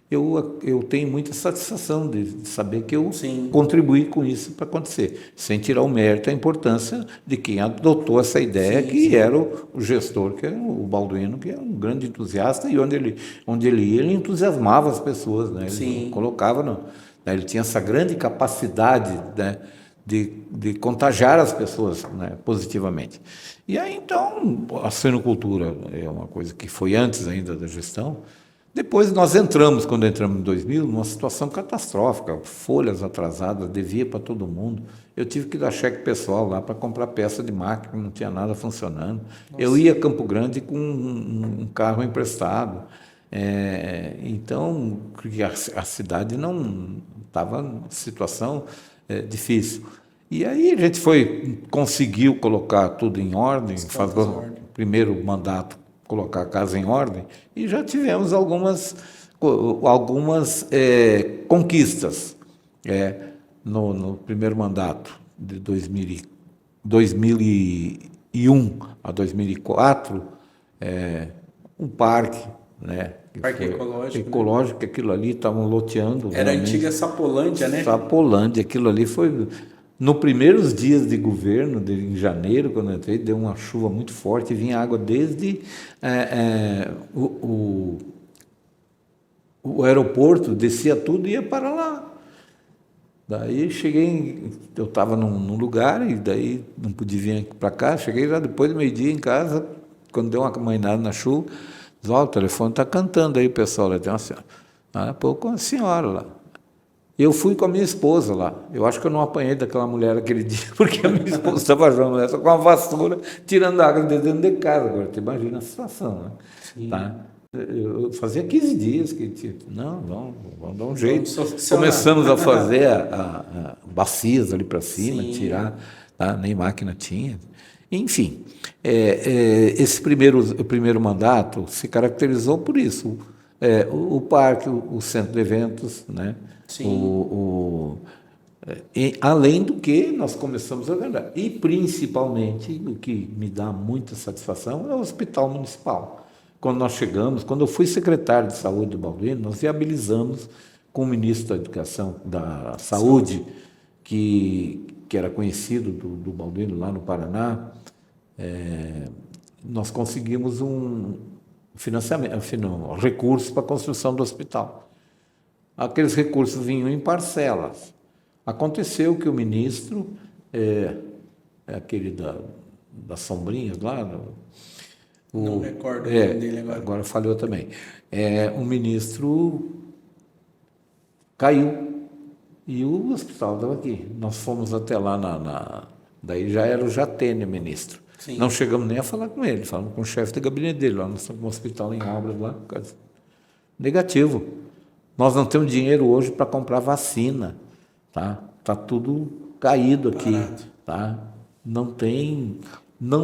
Eu tenho muita satisfação de saber que eu contribuí com isso para acontecer, sem tirar o mérito, a importância de quem adotou essa ideia, era o gestor, que é o Balduino, que é um grande entusiasta, e onde ele ia, ele entusiasmava as pessoas, né? Ele colocava, né? Ele tinha essa grande capacidade, né, de contagiar as pessoas, né, positivamente. E aí, então, a suinocultura é uma coisa que foi antes ainda da gestão. Depois quando entramos em 2000, numa situação catastrófica, folhas atrasadas, devia para todo mundo. Eu tive que dar cheque pessoal lá para comprar peça de máquina, não tinha nada funcionando. Nossa. Eu ia a Campo Grande com um carro emprestado. Então, a cidade não estava em situação difícil. E aí a gente conseguiu colocar tudo em ordem, fazer o primeiro mandato, colocar a casa em ordem, e já tivemos algumas conquistas no primeiro mandato, de 2001 a 2004, um parque, né? Parque ecológico, né? Aquilo ali estavam loteando. Era a antiga Sapolândia, né? Sapolândia, aquilo ali foi... Nos primeiros dias de governo, em janeiro, quando eu entrei, deu uma chuva muito forte, vinha água desde o aeroporto, descia tudo e ia para lá. Daí eu estava num lugar e daí não podia vir para cá, cheguei lá depois do meio-dia em casa, quando deu uma amainada na chuva, disse, o telefone está cantando aí, pessoal, lá tem uma senhora. Com a senhora lá. Eu fui com a minha esposa lá. Eu acho que eu não apanhei daquela mulher aquele dia, porque a minha esposa estava junto, só com uma vassoura, tirando água de dentro de casa. Agora, você imagina a situação, né? Tá? Eu fazia 15 dias que... Não, vamos dar um jeito. Começamos a fazer bacias ali para cima, tirar, tá? Nem máquina tinha. Enfim, esse primeiro mandato se caracterizou por isso. O parque, o centro de eventos, né? Além do que nós começamos a vender. E, principalmente, o que me dá muita satisfação é o hospital municipal. Quando eu fui secretário de saúde do Balduino, nós viabilizamos com o ministro da Educação, da Saúde, que era conhecido do Balduino lá no Paraná, nós conseguimos um financiamento, recursos para a construção do hospital. Aqueles recursos vinham em parcelas. Aconteceu que o ministro, aquele das sombrinhas lá... Não recordo o nome dele agora. Agora falhou também. O ministro caiu e o hospital estava aqui. Nós fomos até lá, daí já era o Jatene, ministro. Sim. Não chegamos nem a falar com ele, falamos com o chefe de gabinete dele, lá nós estamos no hospital em obras lá. Negativo. Nós não temos dinheiro hoje para comprar vacina, tá? Tá tudo caído aqui, tá? Não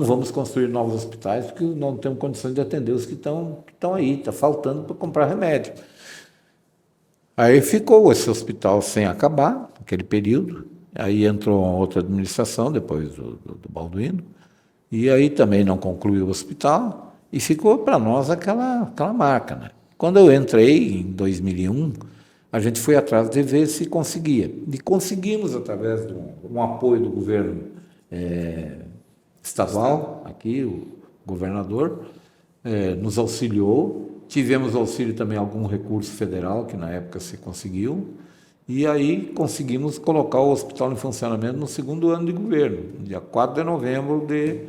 vamos construir novos hospitais porque não temos condições de atender os que estão aí, está faltando para comprar remédio. Aí ficou esse hospital sem acabar, naquele período, aí entrou outra administração, depois do Balduino, e aí também não concluiu o hospital, e ficou para nós aquela marca, né? Quando eu entrei, em 2001, a gente foi atrás de ver se conseguia. E conseguimos, através de um apoio do governo estadual, aqui, o governador, nos auxiliou. Tivemos auxílio também, algum recurso federal, que na época se conseguiu. E aí conseguimos colocar o hospital em funcionamento no segundo ano de governo, dia 4 de novembro de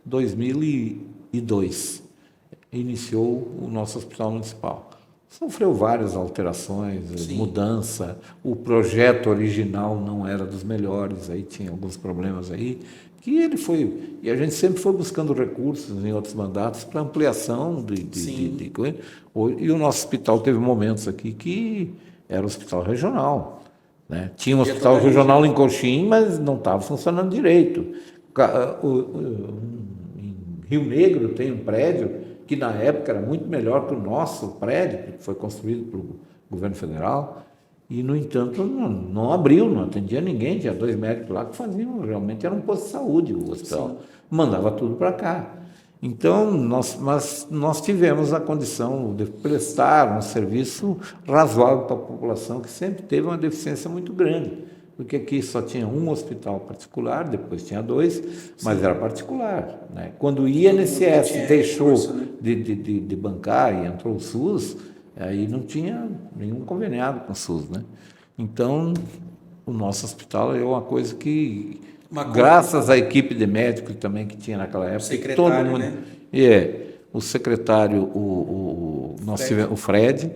2002. Iniciou o nosso hospital municipal. Sofreu várias alterações, mudança, o projeto original não era dos melhores, aí tinha alguns problemas aí, e a gente sempre foi buscando recursos em outros mandatos para ampliação de coisa. E o nosso hospital teve momentos aqui que era hospital regional, né? Tinha um hospital regional em Coxim, mas não estava funcionando direito. Em Rio Negro tem um prédio que na época era muito melhor que o nosso prédio, que foi construído pelo governo federal, e, no entanto, não abriu, não atendia ninguém, tinha 2 médicos lá que faziam, realmente era um posto de saúde o hospital, mandava tudo para cá. Então, nós tivemos a condição de prestar um serviço razoável para a população, que sempre teve uma deficiência muito grande, porque aqui só tinha um hospital particular, depois tinha 2, mas era particular, né? Quando o INSS deixou de bancar e entrou o SUS, aí não tinha nenhum conveniado com o SUS, né? Então, o nosso hospital é uma coisa que, graças à equipe de médicos também que tinha naquela época, todo mundo, né? O secretário, nós tivemos o Fred,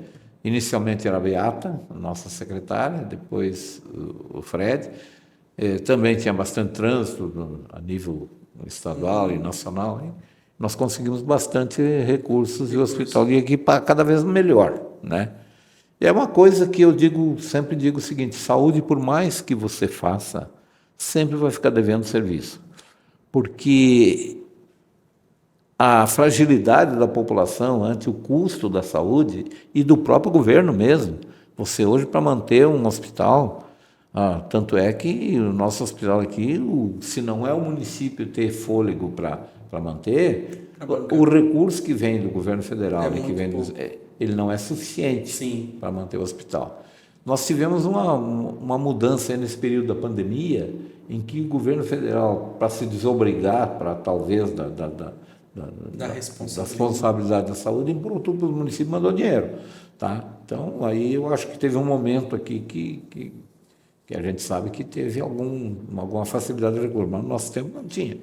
inicialmente era a Beata, a nossa secretária, depois o Fred, também tinha bastante trânsito a nível estadual e nacional, hein? Nós conseguimos bastante recursos e o hospital ia aqui cada vez melhor, né? E é uma coisa que eu sempre digo o seguinte: saúde, por mais que você faça, sempre vai ficar devendo serviço, porque a fragilidade da população ante o custo da saúde e do próprio governo mesmo. Você hoje, para manter um hospital, tanto é que o nosso hospital aqui, se não é o município ter fôlego para manter, o recurso que vem do governo federal e que vem ele não é suficiente para manter o hospital. Nós tivemos uma mudança nesse período da pandemia, em que o governo federal, para se desobrigar, para talvez da responsabilidade da saúde, implantou para o município e mandou dinheiro. Tá? Então, aí eu acho que teve um momento aqui que a gente sabe que teve alguma facilidade de recurso, mas no nosso tempo não tinha.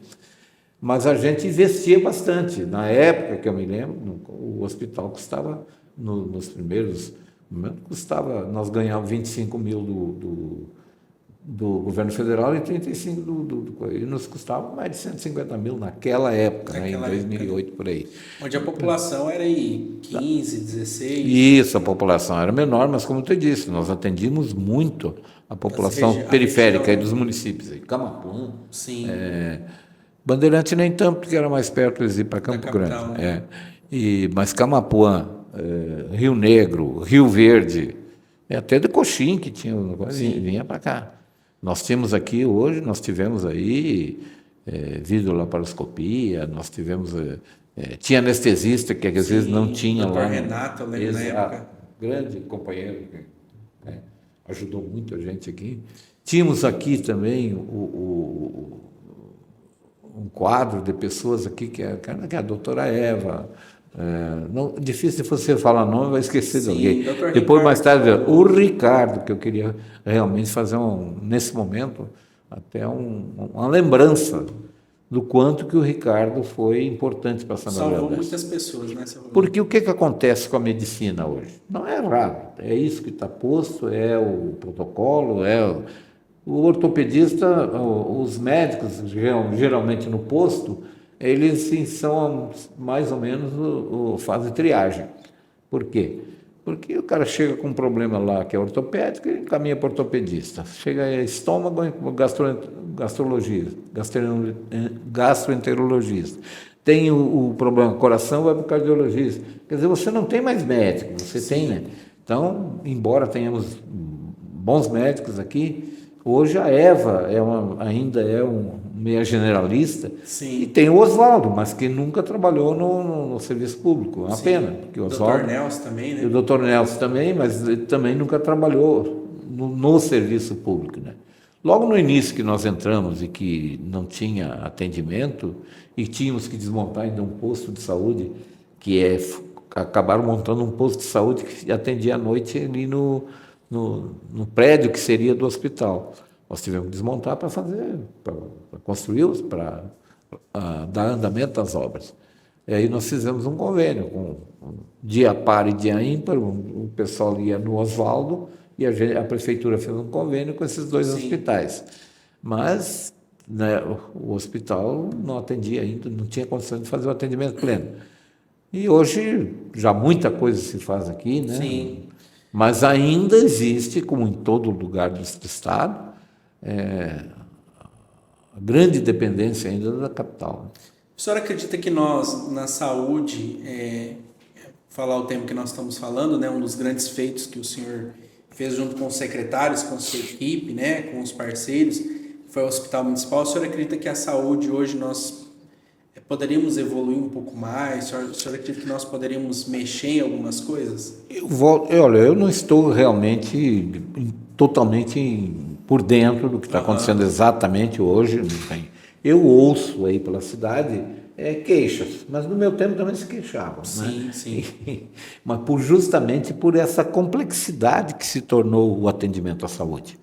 Mas a gente investia bastante. Na época que eu me lembro, o hospital custava, nos primeiros momentos, nós ganhávamos 25 mil do governo federal e 35 e nos custava mais de 150 mil naquela época, né, em 2008, por aí. Onde a população era aí 15, 16... Isso, a população era menor, mas como eu disse, nós atendíamos muito a população periférica aí dos municípios. Aí, Camapuã, Bandeirante nem tanto, porque era mais perto de ir para Campo Grande. Né? Mas Camapuã, Rio Negro, Rio Verde, até de Coxim, que tinha, vinha para cá. Nós tivemos aí videolaparoscopia, nós tivemos... tinha anestesista, que às vezes não tinha lá. O Renato, eu lembro na época. Grande companheiro, né? Ajudou muito a gente aqui. Tínhamos aqui também um quadro de pessoas aqui, que é a doutora Eva. Não, difícil de você falar nome, vai esquecer de alguém. Depois, mais tarde, o Ricardo, que eu queria realmente fazer, nesse momento, até uma lembrança do quanto que o Ricardo foi importante para São Gabriel. Salvou muitas pessoas, né? Porque o que acontece com a medicina hoje? Não é errado, é isso que está posto, é o protocolo, o ortopedista, os médicos, geralmente no posto, eles sim, são mais ou menos fazem triagem. Por quê? Porque o cara chega com um problema lá que é ortopédico e encaminha para o ortopedista. Chega estômago, gastroenterologista. Tem o problema coração, vai para o cardiologista. Quer dizer, você não tem mais médico, você tem, né? Então, embora tenhamos bons médicos aqui, hoje a Eva ainda é meia generalista. E tem o Oswaldo, mas que nunca trabalhou no serviço público. É uma pena. Porque o Dr. Nelson também, né? E o Dr. Nelson também, mas ele também nunca trabalhou no serviço público, né? Logo no início que nós entramos e que não tinha atendimento e tínhamos que desmontar ainda um posto de saúde, acabaram montando um posto de saúde que atendia à noite ali no prédio que seria do hospital. Nós tivemos que desmontar para construir, para dar andamento às obras. E aí nós fizemos um convênio com dia par e dia ímpar, o pessoal ia no Oswaldo e a prefeitura fez um convênio com esses dois hospitais. Mas, né, o hospital não atendia ainda, não tinha condição de fazer o atendimento pleno. E hoje já muita coisa se faz aqui, né? Sim. Mas ainda existe, como em todo lugar do Estado, a grande dependência ainda da capital. O senhor acredita que nós, na saúde, falar o tema que nós estamos falando, né, um dos grandes feitos que o senhor fez junto com os secretários, com a sua equipe, né, com os parceiros, foi o Hospital Municipal, o senhor acredita que a saúde hoje nós Poderíamos evoluir um pouco mais? O senhor acredita que nós poderíamos mexer em algumas coisas? Olha, eu não estou realmente totalmente por dentro do que está acontecendo exatamente hoje. Não tem. Eu ouço aí pela cidade queixas, mas no meu tempo também se queixavam. Sim, né? sim. Mas justamente por essa complexidade que se tornou o atendimento à saúde.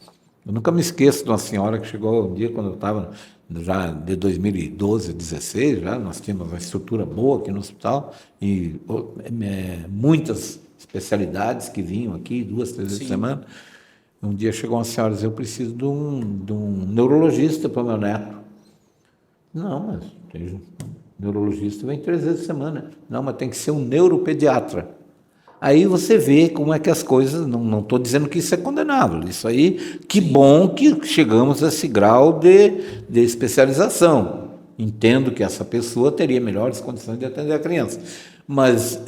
Eu nunca me esqueço de uma senhora que chegou um dia, quando eu estava já de 2012, 2016, já nós tínhamos uma estrutura boa aqui no hospital e muitas especialidades que vinham aqui 2, 3 vezes por semana. Um dia chegou uma senhora e disse: eu preciso de um neurologista para o meu neto. Não, mas tem neurologista vem 3 vezes por semana. Não, mas tem que ser um neuropediatra. Aí você vê como é que as coisas, não estou dizendo que isso é condenável, isso aí, que bom que chegamos a esse grau de especialização. Entendo que essa pessoa teria melhores condições de atender a criança, mas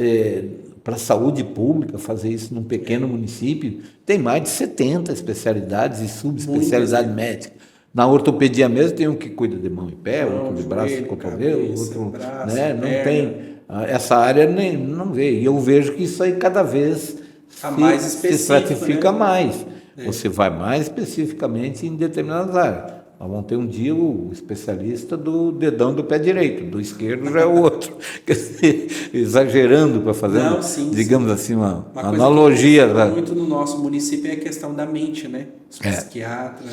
para a saúde pública, fazer isso num pequeno município, tem mais de 70 especialidades e subespecialidades médicas. Na ortopedia mesmo tem um que cuida de mão e pé, outro de braço e cotovelo, outro, braço, né? Não tem essa área, nem não vê. E eu vejo que isso aí cada vez se estratifica, né? Mais. Você vai mais especificamente em determinadas áreas. Nós vamos ter um dia o especialista do dedão do pé direito, do esquerdo já é o outro. Quer dizer, exagerando para fazer, digamos assim, uma analogia. Que muito no nosso município é a questão da mente, né? Psiquiatra,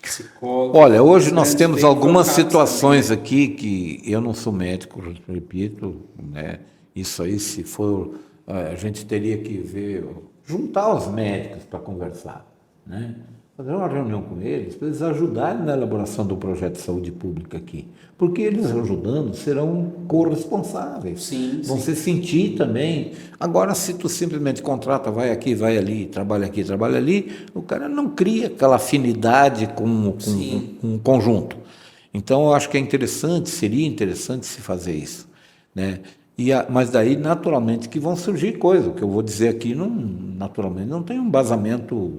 psicólogo. Olha, hoje nós temos algumas situações aqui que eu não sou médico, repito, né? Isso aí, se for, a gente teria que ver, juntar os médicos para conversar, né? Fazer uma reunião com eles, para eles ajudarem na elaboração do projeto de saúde pública aqui. Porque eles ajudando serão corresponsáveis. Vão se sentir também. Agora, se tu simplesmente contrata, vai aqui, vai ali, trabalha aqui, trabalha ali, o cara não cria aquela afinidade com um conjunto. Então, eu acho que seria interessante se fazer isso, né? Mas daí, naturalmente, que vão surgir coisas. O que eu vou dizer aqui, naturalmente, não tem um embasamento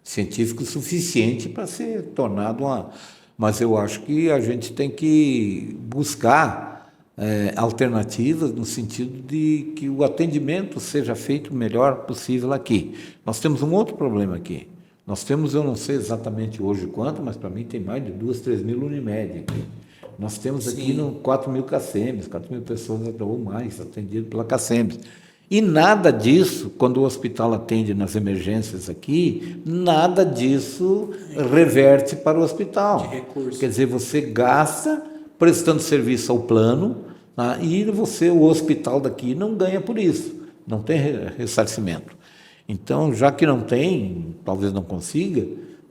científico suficiente para ser tornado uma... Mas eu acho que a gente tem que buscar alternativas no sentido de que o atendimento seja feito o melhor possível aqui. Nós temos um outro problema aqui. Nós temos, eu não sei exatamente hoje quanto, mas para mim tem mais de 2, 3 mil Unimed aqui. Nós temos aqui 4 mil CACEMs, 4 mil pessoas ou mais atendidas pela CACEMs. E nada disso, quando o hospital atende nas emergências aqui, nada disso reverte para o hospital. Quer dizer, você gasta prestando serviço ao plano, tá? E o hospital daqui não ganha por isso, não tem ressarcimento. Então, já que não tem, talvez não consiga,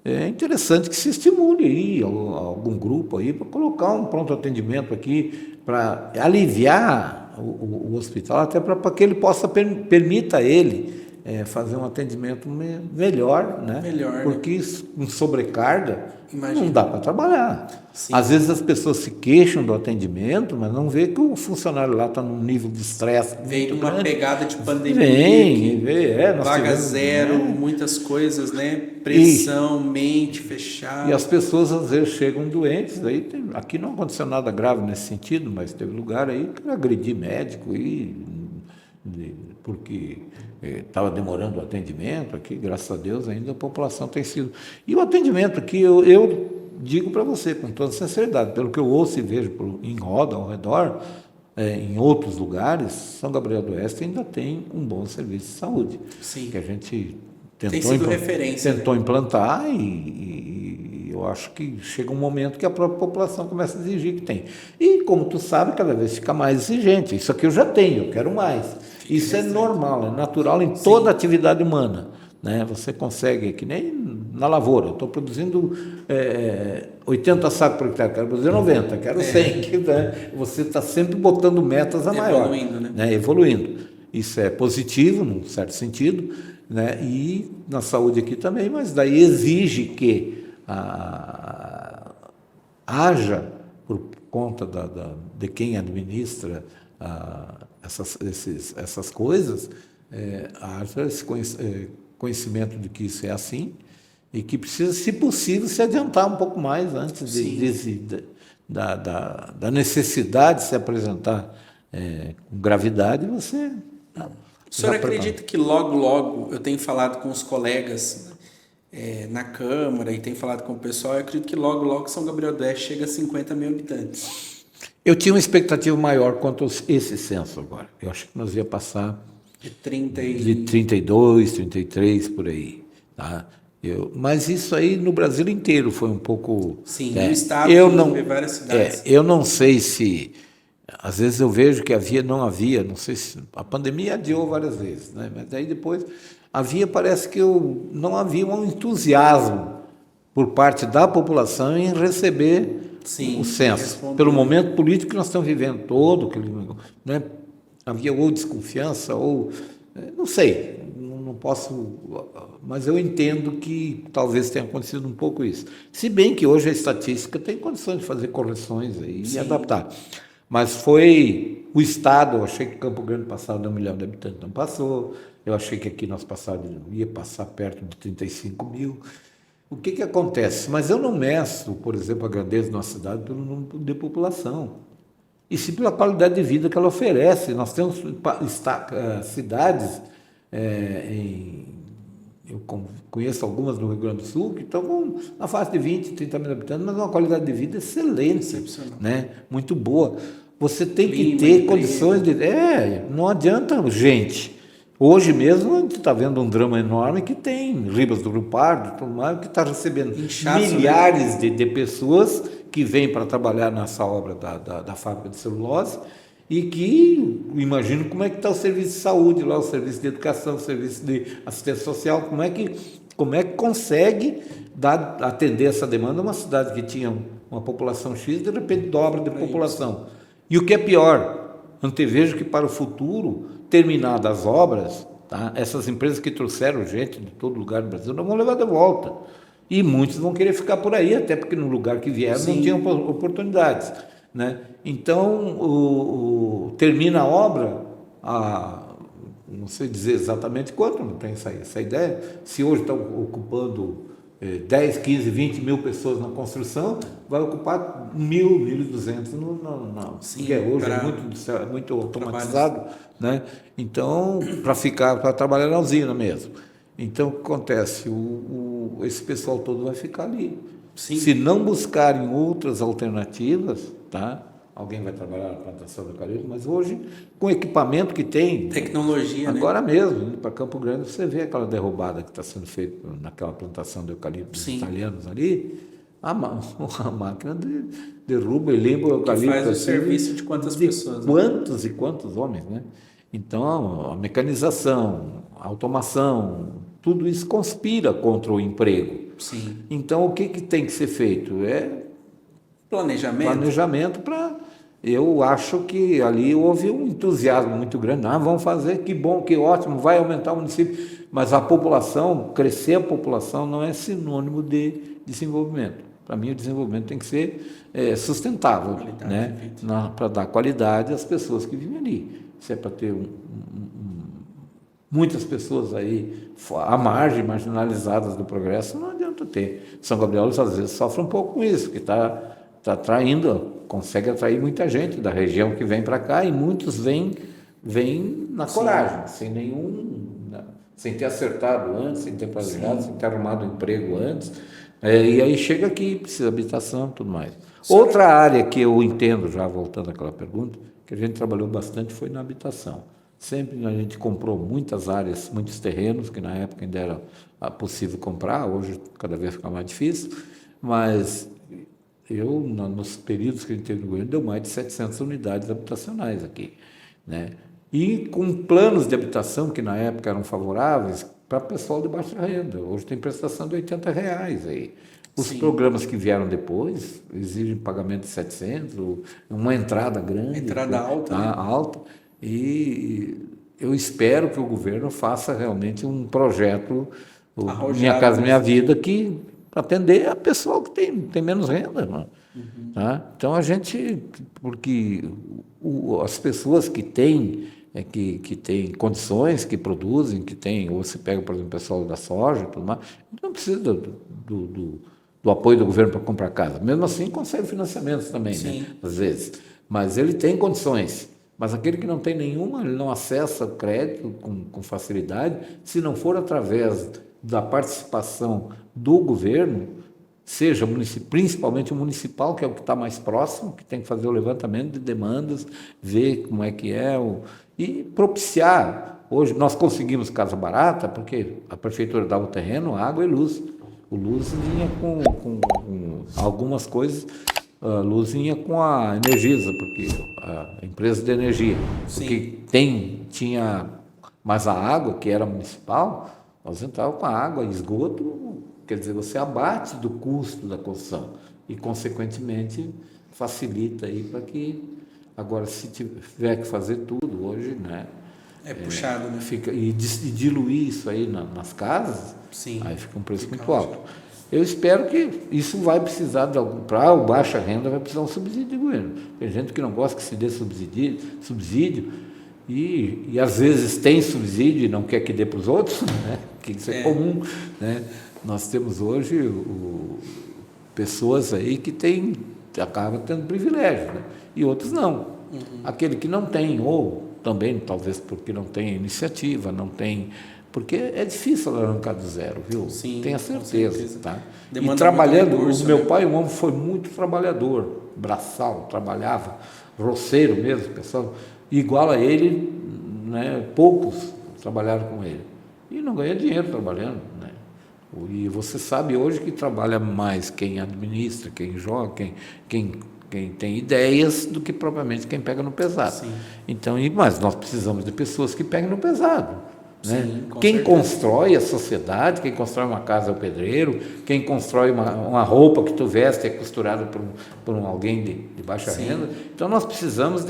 é interessante que se estimule aí algum grupo aí para colocar um pronto atendimento aqui para aliviar o hospital, até para que ele possa permita a ele fazer um atendimento melhor, né? Porque com sobrecarga não dá para trabalhar. Às vezes as pessoas se queixam do atendimento, mas não vê que o funcionário lá está num nível de estresse. Veio uma pegada de pandemia, vaga zero, muitas coisas, né? Pressão, mente fechada. E as pessoas às vezes chegam doentes, aqui não aconteceu nada grave nesse sentido, mas teve lugar aí que agredir médico porque estava demorando o atendimento aqui, graças a Deus ainda a população tem sido... E o atendimento aqui, eu digo para você com toda sinceridade, pelo que eu ouço e vejo em roda, ao redor, em outros lugares, São Gabriel do Oeste ainda tem um bom serviço de saúde. Que a gente tentou implantar e eu acho que chega um momento que a própria população começa a exigir que tem. E, como tu sabe, cada vez fica mais exigente. Isso aqui eu já tenho, eu quero mais. Isso é normal, é natural em toda atividade humana, né? Você consegue, que nem na lavoura, eu estou produzindo 80 sacos por hectare, quero produzir 90, quero 100. Né? Você está sempre botando metas a maior. Evoluindo. Isso é positivo, num certo sentido, né? E na saúde aqui também, mas daí exige que haja, por conta de quem administra essas coisas, haja esse conhecimento de que isso é assim e que precisa, se possível, se adiantar um pouco mais antes da necessidade de se apresentar com gravidade, você... O senhor acredita que logo, eu tenho falado com os colegas na Câmara e tenho falado com o pessoal, eu acredito que logo São Gabriel do Oeste chega a 50 mil habitantes. Eu tinha uma expectativa maior quanto a esse censo agora. Eu acho que nós ia passar de 32, 33, por aí. Tá? Mas isso aí no Brasil inteiro foi um pouco... Sim, no estado teve várias cidades. Eu não sei se... Às vezes eu vejo que não havia, não sei se... A pandemia adiou várias vezes, né? Mas aí depois parece que não havia um entusiasmo por parte da população em receber o censo. Pelo momento político que nós estamos vivendo todo, né? Havia ou desconfiança, ou... Não sei, não posso... Mas eu entendo que talvez tenha acontecido um pouco isso. Se bem que hoje a estatística tem condições de fazer correções aí e adaptar. Mas foi o Estado, eu achei que Campo Grande passava de 1 milhão de habitantes, não passou. Eu achei que aqui nós ia passar perto de 35 mil. O que acontece? Mas eu não meço, por exemplo, a grandeza da nossa cidade pelo número de população, e sim pela qualidade de vida que ela oferece. Nós temos cidades, eu conheço algumas no Rio Grande do Sul, que estão na faixa de 20, 30 mil habitantes, mas uma qualidade de vida excelente, né? Muito boa. Você tem que ter condições de... não adianta, gente. Hoje mesmo a gente está vendo um drama enorme que tem Ribas do Rio Pardo, tudo mais, que está recebendo milhares de pessoas que vêm para trabalhar nessa obra da fábrica de celulose e que, imagino como é que está o serviço de saúde lá, o serviço de educação, o serviço de assistência social, como é que consegue atender essa demanda. Uma cidade que tinha uma população X, de repente dobra de população. E o que é pior, antevejo que para o futuro, terminadas as obras, tá, essas empresas que trouxeram gente de todo lugar do Brasil não vão levar de volta. E muitos vão querer ficar por aí, até porque no lugar que vieram não tinham oportunidades. Né? Então, termina a obra, não sei dizer exatamente quanto, não tenho essa ideia, se hoje está ocupando 10, 15, 20 mil pessoas na construção, vai ocupar 1.000, 1.200, porque hoje é muito automatizado, né? Então, para trabalhar na usina mesmo. Então, o que acontece? Esse pessoal todo vai ficar ali. Sim. Se não buscarem outras alternativas, tá? Alguém vai trabalhar na plantação do eucalipto, mas hoje, com o equipamento que tem... Tecnologia, agora mesmo, indo para Campo Grande, você vê aquela derrubada que está sendo feita naquela plantação de eucalipto dos italianos ali, a máquina derruba e limpa o eucalipto. Que faz o serviço de quantas pessoas? Quantos e quantos homens, né? Então, a mecanização, a automação, tudo isso conspira contra o emprego. Sim. Então, o que tem que ser feito? Planejamento para... Eu acho que ali houve um entusiasmo muito grande. Vamos fazer, que bom, que ótimo, vai aumentar o município. Mas a população, crescer a população não é sinônimo de desenvolvimento. Para mim, o desenvolvimento tem que ser sustentável, né? Para dar qualidade às pessoas que vivem ali. Se é para ter muitas pessoas aí à margem, marginalizadas do progresso, não adianta ter. São Gabriel, às vezes, sofre um pouco com isso, que está consegue atrair muita gente da região que vem para cá, e muitos vêm na coragem, sem ter acertado antes, sem ter planejado, sem ter arrumado um emprego antes, e aí chega aqui, precisa de habitação e tudo mais. Outra área que eu entendo, já voltando àquela pergunta, que a gente trabalhou bastante foi na habitação. Sempre a gente comprou muitas áreas, muitos terrenos, que na época ainda era possível comprar, hoje cada vez fica mais difícil, mas nos períodos que a gente teve no governo, deu mais de 700 unidades habitacionais aqui, né? E com planos de habitação que na época eram favoráveis para pessoal de baixa renda. Hoje tem prestação de R$80 aí. Os programas que vieram depois exigem pagamento de 700, uma entrada grande. Entrada alta. Né? Alta. E eu espero que o governo faça realmente um projeto, Minha Casa Minha Vida, que atender a pessoal que tem menos renda. Né? Tá? Então, porque as pessoas que têm condições, que produzem, ou se pega, por exemplo, o pessoal da soja, tudo mais, não precisa do apoio do governo para comprar casa. Mesmo assim, consegue financiamentos também, né? Às vezes. Mas ele tem condições. Mas aquele que não tem nenhuma, ele não acessa o crédito com facilidade, se não for através da participação do governo, seja principalmente o municipal, que é o que está mais próximo, que tem que fazer o levantamento de demandas, ver como é que é, e propiciar. Hoje nós conseguimos casa barata, porque a prefeitura dava o terreno, água e luz. O Luz vinha com algumas coisas, a Luz vinha com a Energisa, porque a empresa de energia, porque tinha, mas a água, que era municipal, nós entrávamos com a água, esgoto, quer dizer, você abate do custo da construção e, consequentemente, facilita aí para que, agora, se tiver que fazer tudo hoje, né? É puxado, né? E diluir isso aí nas casas, aí fica um preço muito alto. Eu espero que isso vai precisar, para o baixa renda, vai precisar um subsídio de governo. Tem gente que não gosta que se dê subsídio e às vezes tem subsídio e não quer que dê para os outros, né? Que isso é comum, né? Nós temos hoje pessoas aí que acabam tendo privilégio, né? E outros não. Aquele que não tem, ou também, talvez porque não tem iniciativa, não tem... Porque é difícil arrancar do zero, viu? Sim, tenha certeza, tá? Demanda e trabalhando, recurso, o meu pai, um homem, foi muito trabalhador, braçal, trabalhava, roceiro mesmo, pessoal, igual a ele, né? Poucos trabalharam com ele. E não ganha dinheiro trabalhando, né? E você sabe hoje que trabalha mais quem administra, quem joga, quem tem ideias, do que propriamente quem pega no pesado. Sim. Então, mas nós precisamos de pessoas que peguem no pesado. Né? Sim, quem certeza. Constrói a sociedade, quem constrói uma casa é o pedreiro, quem constrói uma roupa que tu veste é costurada por alguém de baixa renda. Então nós precisamos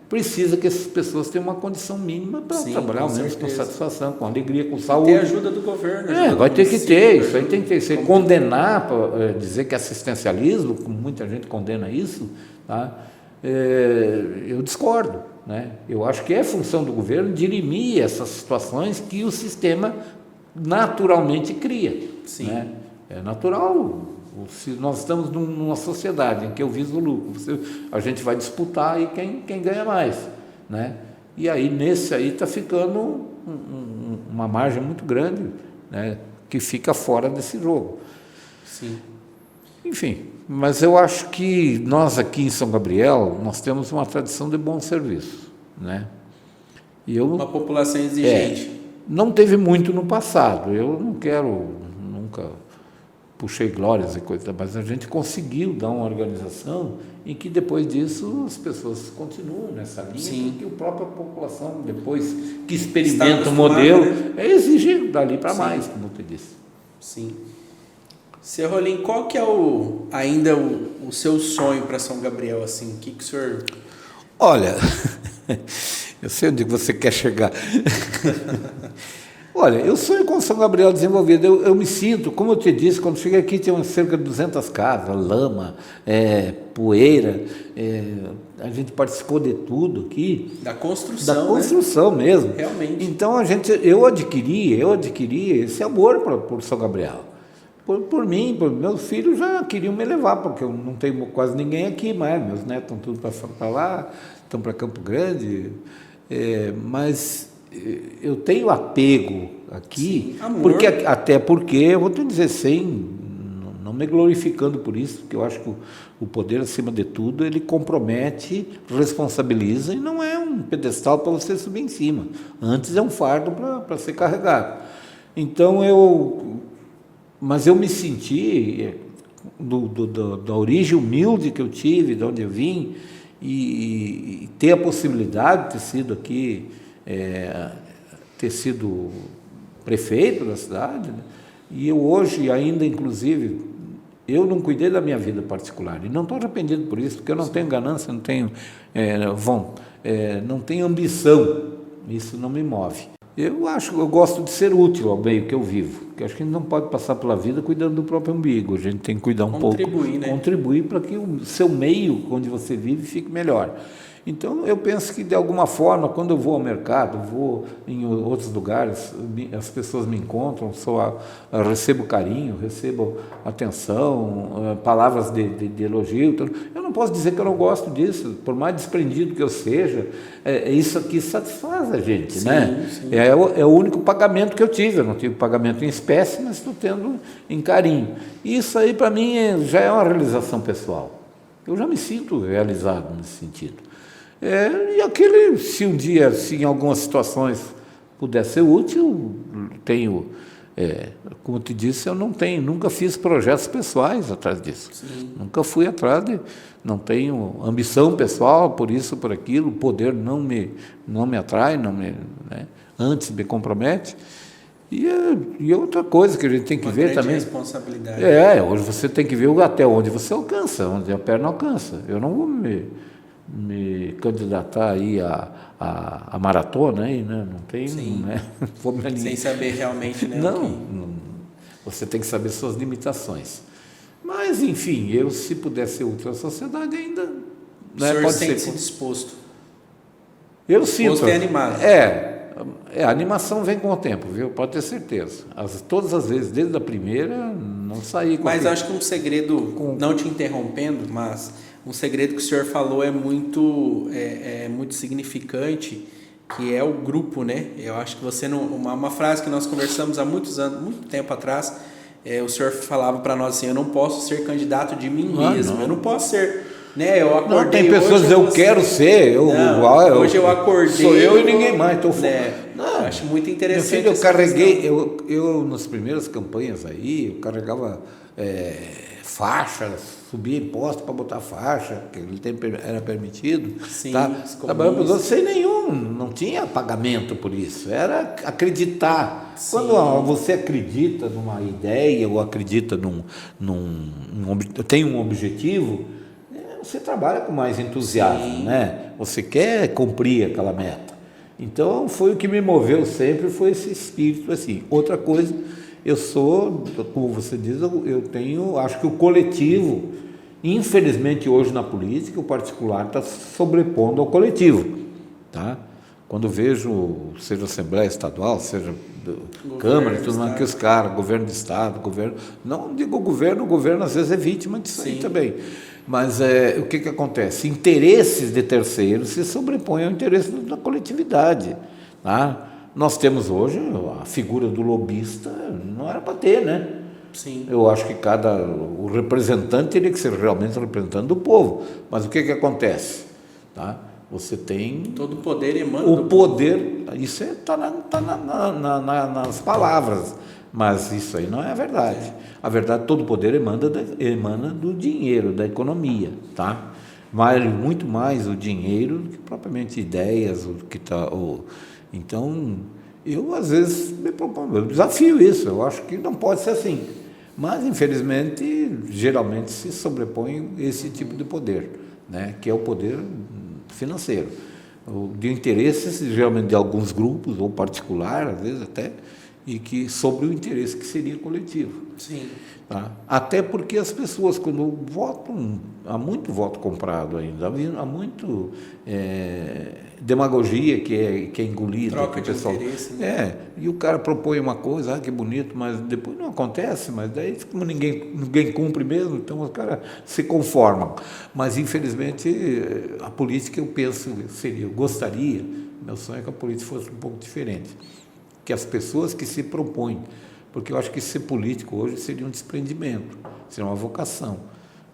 precisa que essas pessoas tenham uma condição mínima para trabalhar, ao menos com satisfação, com alegria, com saúde. Ter ajuda do governo. Vai ter que ter, isso aí tem que ter. Condenar, dizer que é assistencialismo, como muita gente condena isso, tá? Eu discordo. Né? Eu acho que é função do governo dirimir essas situações que o sistema naturalmente cria. Sim. Né? É natural. Se nós estamos numa sociedade em que eu viso o lucro, a gente vai disputar aí quem ganha mais. Né? E aí, nesse aí, está ficando uma margem muito grande, né? Que fica fora desse jogo. Sim. Enfim. Mas eu acho que nós aqui em São Gabriel, nós temos uma tradição de bom serviço, né? Uma população exigente. Não teve muito no passado, eu nunca puxei glórias e coisas, mas a gente conseguiu dar uma organização em que depois disso as pessoas continuam nessa linha, porque a própria população, depois que experimenta o modelo, exige dali para mais, como tu disse. Sim. Seu Rolim, qual que é ainda o seu sonho para São Gabriel, assim? O que o senhor... Olha, eu sei onde você quer chegar. Olha, eu sonho com São Gabriel desenvolvido. Eu me sinto, como eu te disse, quando cheguei aqui tinha cerca de 200 casas, lama, poeira, a gente participou de tudo aqui. Da construção, Da construção, né? Mesmo. Realmente. Então, eu adquiri esse amor por São Gabriel. Por mim, por meus filhos já queriam me levar, porque eu não tenho quase ninguém aqui mais, meus netos estão tudo para lá, estão para Campo Grande, mas eu tenho apego aqui, até porque, eu vou te dizer, não me glorificando por isso, porque eu acho que o poder, acima de tudo, ele compromete, responsabiliza, e não é um pedestal para você subir em cima, antes é um fardo para ser carregado. Então, mas eu me senti, da origem humilde que eu tive, de onde eu vim, e ter a possibilidade de ter sido aqui, ter sido prefeito da cidade, né? E eu hoje ainda, inclusive, eu não cuidei da minha vida particular, e não estou arrependido por isso, porque eu não tenho ganância, não tenho não tenho ambição, isso não me move. Eu gosto de ser útil ao meio que eu vivo, porque acho que a gente não pode passar pela vida cuidando do próprio umbigo, a gente tem que cuidar pouco, né? Contribuir para que o seu meio onde você vive fique melhor. Então, eu penso que, de alguma forma, quando eu vou ao mercado, vou em outros lugares, as pessoas me encontram, eu recebo carinho, recebo atenção, palavras de elogio. Eu não posso dizer que eu não gosto disso, por mais desprendido que eu seja, isso aqui satisfaz a gente, sim, né? Sim. É o único pagamento que eu tive. Eu não tive pagamento em espécie, mas estou tendo em carinho. E isso aí, para mim, já é uma realização pessoal. Eu já me sinto realizado nesse sentido. E se um dia, se em algumas situações puder ser útil, como eu te disse, eu nunca fiz projetos pessoais atrás disso. Sim. Nunca fui atrás não tenho ambição pessoal por isso, por aquilo, o poder não me atrai, antes me compromete. E outra coisa que a gente tem que ver também. Responsabilidade. Hoje você tem que ver até onde você alcança, onde a perna alcança. Eu não vou me candidatar aí a maratona aí, né? Não tem, né? Sem saber realmente, né? Não, você tem que saber suas limitações. Mas, enfim, se puder ser útil à sociedade ainda, o senhor sente-se disposto? Eu sinto. Disposto e animado. A animação vem com o tempo, viu? Pode ter certeza. Todas as vezes, desde a primeira, não saí com Mas acho que um segredo, não te interrompendo, mas um segredo que o senhor falou é muito significante, que é o grupo, né? Eu acho que você uma frase que nós conversamos há muito tempo atrás, o senhor falava para nós assim: eu não posso ser candidato de mim mesmo, eu não posso ser, né? Eu acordei. Não, tem pessoas que dizem, eu quero ser, hoje eu acordei. Sou eu e ninguém mais. Eu acho muito interessante. Meu filho, eu carreguei, eu nas primeiras campanhas aí, eu carregava faixas, subia imposto para botar faixa, que aquele tempo era permitido. Sim, tá? Trabalhava para os outros sem nenhum, não tinha pagamento por isso, era acreditar. Sim. Quando você acredita numa ideia ou acredita tem um objetivo, você trabalha com mais entusiasmo, sim, né? Você quer cumprir aquela meta. Então, foi o que me moveu sempre, foi esse espírito assim. Outra coisa, eu sou, como você diz, acho que o coletivo, infelizmente hoje na política, o particular está sobrepondo ao coletivo, tá? Quando vejo, seja Assembleia Estadual, seja Câmara, tudo mais, que os caras, governo de Estado, não digo o governo às vezes é vítima disso aí também. Mas o que acontece? Interesses de terceiros se sobrepõem ao interesse da coletividade, tá? Nós temos hoje a figura do lobista, não era para ter, né? Sim. Eu acho que o representante teria que ser realmente o representante do povo. Mas o que acontece? Tá? Você tem... Todo o poder emana do poder, povo. Isso está nas palavras, mas isso aí não é a verdade. A verdade, todo o poder emana do dinheiro, da economia, tá? Vale muito mais o dinheiro do que propriamente ideias, Então, eu às vezes eu desafio isso, eu acho que não pode ser assim. Mas, infelizmente, geralmente se sobrepõe esse tipo de poder, né? Que é o poder financeiro, de interesses, geralmente de alguns grupos, ou particular, às vezes até, e que sobre o interesse que seria coletivo. Sim. Tá? Até porque as pessoas, quando votam, há muito voto comprado ainda, há muito demagogia que é engolida. Troca de interesse. Né? E o cara propõe uma coisa, que bonito, mas depois não acontece, mas daí como ninguém cumpre mesmo, então os caras se conformam. Mas, infelizmente, a política, eu penso, gostaria, meu sonho é que a política fosse um pouco diferente, que as pessoas que se propõem, porque eu acho que ser político hoje seria um desprendimento, seria uma vocação,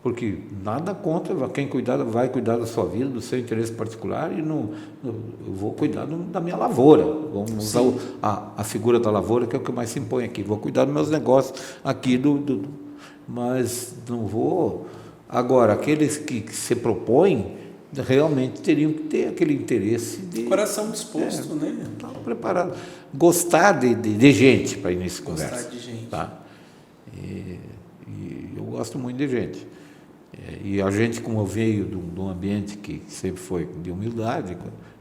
porque nada contra quem vai cuidar da sua vida, do seu interesse particular, e eu vou cuidar da minha lavoura, vamos usar a figura da lavoura, que é o que mais se impõe aqui, vou cuidar dos meus negócios aqui, mas não vou... Agora, aqueles que se propõem, realmente teriam que ter aquele interesse de... Coração disposto, né? Estar preparado. Gostar de gente para ir nesse conversa. Gostar de gente. Tá? E eu gosto muito de gente. E a gente, como eu veio de um ambiente que sempre foi de humildade,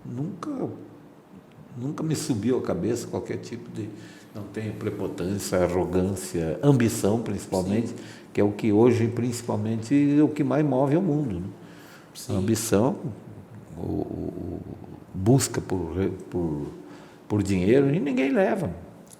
nunca me subiu à cabeça qualquer tipo de... Não tenho prepotência, arrogância, ambição, principalmente, sim, que é o que hoje, principalmente, é o que mais move o mundo, né? A ambição, busca por dinheiro e ninguém leva.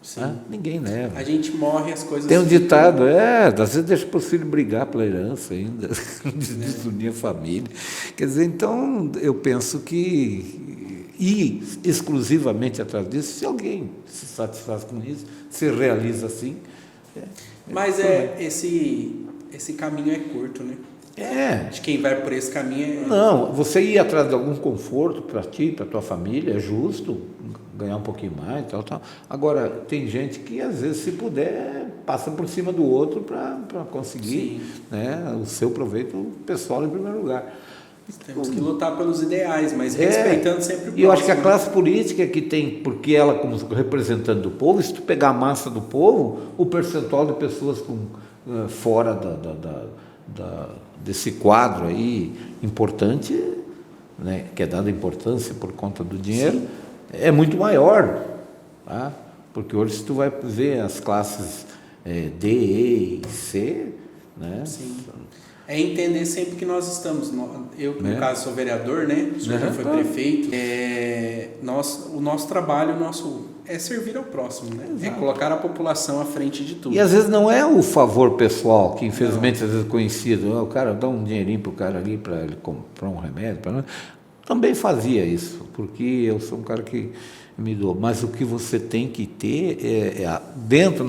Sim. Né? Ninguém leva. A gente morre, as coisas... Tem um ditado, às vezes deixa para o filho brigar pela herança ainda, desunir a família. Quer dizer, então, eu penso que ir exclusivamente atrás disso, se alguém se satisfaz com isso, se realiza assim... Mas esse caminho é curto, né? De quem vai por esse caminho Não, você ir atrás de algum conforto para ti, para tua família, é justo, ganhar um pouquinho mais, tal. Agora, tem gente que, às vezes, se puder, passa por cima do outro para conseguir, né, o seu proveito pessoal em primeiro lugar. Temos que lutar pelos ideais, mas respeitando sempre o próximo. E eu acho que a classe política que tem, porque ela, como representante do povo, se tu pegar a massa do povo, o percentual de pessoas fora desse quadro aí importante, né, que é dada importância por conta do dinheiro, é muito maior, tá? Porque hoje se tu vai ver as classes D, E e C, né? Sim. É entender sempre que nós estamos, eu no caso sou vereador, né? O senhor já foi prefeito, o nosso trabalho, é servir ao próximo, né? Exato. É colocar a população à frente de tudo. E às vezes não é o favor pessoal, que infelizmente às vezes é conhecido, o cara dá um dinheirinho pro cara ali para ele comprar um remédio, também fazia isso, porque eu sou um cara que me dou, mas o que você tem que ter dentro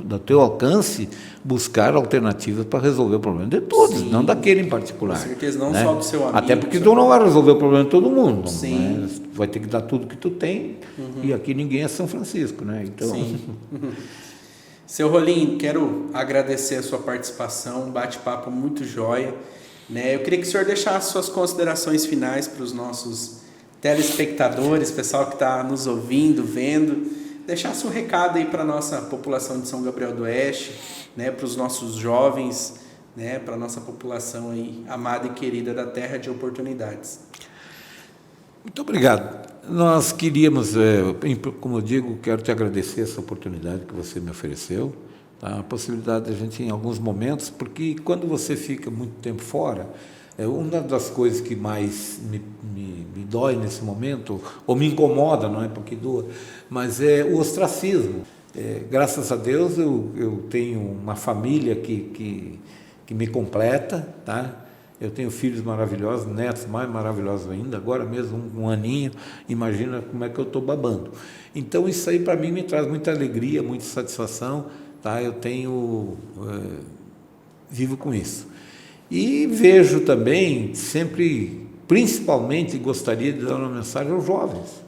do teu alcance, buscar alternativas para resolver o problema de todos, não daquele em particular. Com certeza, não só do seu amigo. Até porque tu não vai resolver o problema de todo mundo. Né? Vai ter que dar tudo que tu tem, e aqui ninguém é São Francisco, né? Então... Sim. Seu Rolim, quero agradecer a sua participação, um bate-papo muito jóia. Né? Eu queria que o senhor deixasse suas considerações finais para os nossos telespectadores, pessoal que está nos ouvindo, vendo, deixasse um recado aí para a nossa população de São Gabriel do Oeste, né, para os nossos jovens, né, para a nossa população aí, amada e querida da Terra de Oportunidades. Muito obrigado. Nós queríamos, como eu digo, quero te agradecer essa oportunidade que você me ofereceu, tá? A possibilidade de a gente, em alguns momentos, porque quando você fica muito tempo fora, uma das coisas que mais me dói nesse momento, ou me incomoda, não é porque doa, mas é o ostracismo. Graças a Deus eu tenho uma família que me completa, tá? Eu tenho filhos maravilhosos, netos mais maravilhosos ainda, agora mesmo um aninho, imagina como é que eu estou babando. Então isso aí para mim me traz muita alegria, muita satisfação, tá? Eu vivo com isso. E vejo também, sempre, principalmente, gostaria de dar uma mensagem aos jovens,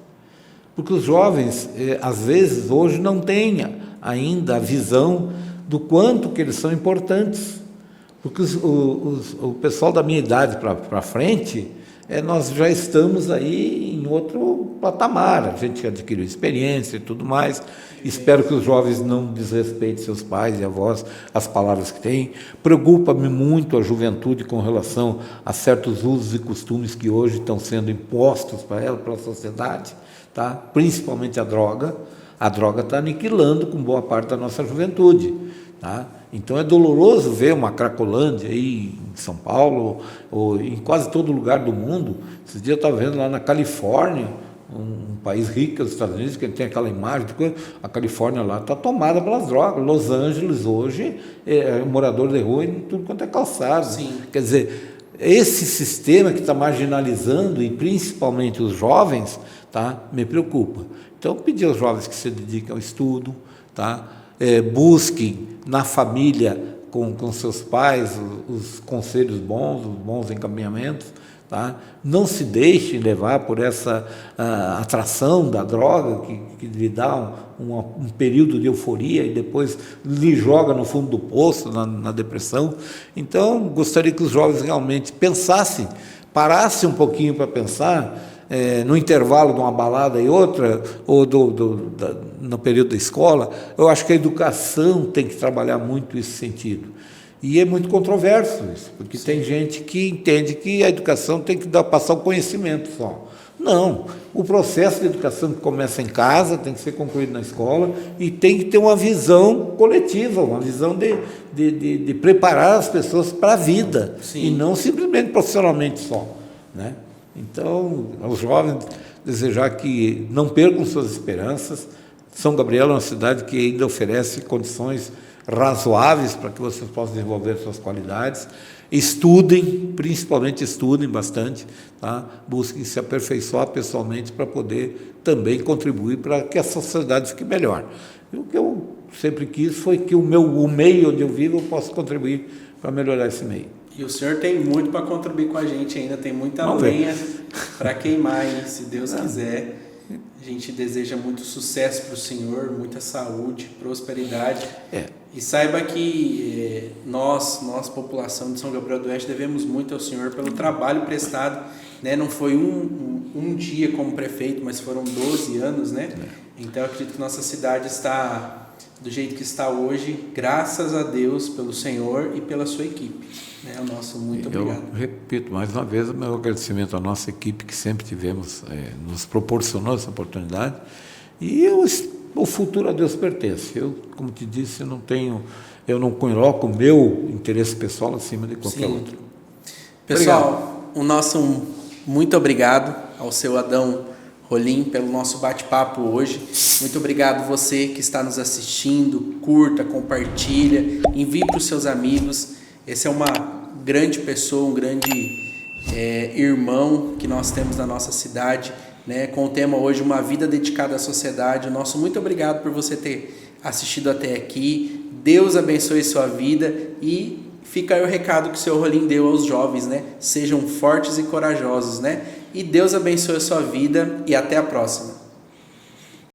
porque os jovens, às vezes, hoje não têm ainda a visão do quanto que eles são importantes, porque o pessoal da minha idade para frente, nós já estamos aí em outro patamar, a gente adquiriu experiência e tudo mais. Espero que os jovens não desrespeitem seus pais e avós, as palavras que têm. Preocupa-me muito a juventude com relação a certos usos e costumes que hoje estão sendo impostos para ela, pela sociedade, tá? Principalmente a droga. A droga está aniquilando com boa parte da nossa juventude, tá? Então é doloroso ver uma Cracolândia aí em São Paulo, ou em quase todo lugar do mundo. Esses dias eu estava vendo lá na Califórnia, um país rico dos Estados Unidos, que tem aquela imagem de coisa, a Califórnia lá está tomada pelas drogas. Los Angeles hoje é morador de rua em tudo quanto é calçado. Sim. Quer dizer, esse sistema que está marginalizando, e principalmente os jovens, tá, me preocupa. Então, pedir aos jovens que se dediquem ao estudo, tá, busquem na família, com seus pais, os conselhos bons, os bons encaminhamentos, tá? Não se deixe levar por essa atração da droga que lhe dá um período de euforia e depois lhe joga no fundo do poço, na depressão. Então, gostaria que os jovens realmente pensassem, parassem um pouquinho para pensar, no intervalo de uma balada e outra, ou no período da escola. Eu acho que a educação tem que trabalhar muito esse sentido. E é muito controverso isso, porque tem gente que entende que a educação tem que passar o conhecimento só. Não, o processo de educação que começa em casa tem que ser concluído na escola e tem que ter uma visão coletiva, uma visão de preparar as pessoas para a vida. Sim. E não simplesmente profissionalmente só, né? Então, aos jovens, desejar que não percam suas esperanças. São Gabriel é uma cidade que ainda oferece condições razoáveis para que vocês possam desenvolver suas qualidades. Estudem, principalmente estudem bastante, tá? Busquem se aperfeiçoar pessoalmente para poder também contribuir para que a sociedade fique melhor. E o que eu sempre quis foi que o meio onde eu vivo eu possa contribuir para melhorar esse meio. E o senhor tem muito para contribuir com a gente ainda, tem muita lenha para queimar, hein? Se Deus quiser. A gente deseja muito sucesso para o senhor, muita saúde, prosperidade. E saiba que nós, população de São Gabriel do Oeste, devemos muito ao senhor pelo trabalho prestado, né? Não foi um dia como prefeito, mas foram 12 anos, né? Então, eu acredito que nossa cidade está do jeito que está hoje, graças a Deus, pelo senhor e pela sua equipe. Né? O nosso muito obrigado. Eu repito mais uma vez o meu agradecimento à nossa equipe, que sempre nos proporcionou essa oportunidade. E o futuro a Deus pertence. Eu, como te disse, eu não coloco o meu interesse pessoal acima de qualquer outro. Pessoal, o nosso muito obrigado ao seu Adão Rolim pelo nosso bate-papo hoje. Muito obrigado você que está nos assistindo. Curta, compartilha, envie para os seus amigos. Esse é uma grande pessoa, um grande irmão que nós temos na nossa cidade, né? Com o tema hoje, uma vida dedicada à sociedade. O nosso muito obrigado por você ter assistido até aqui. Deus abençoe sua vida e fica aí o recado que o Sr. Rolim deu aos jovens, né? Sejam fortes e corajosos, né? E Deus abençoe a sua vida e até a próxima.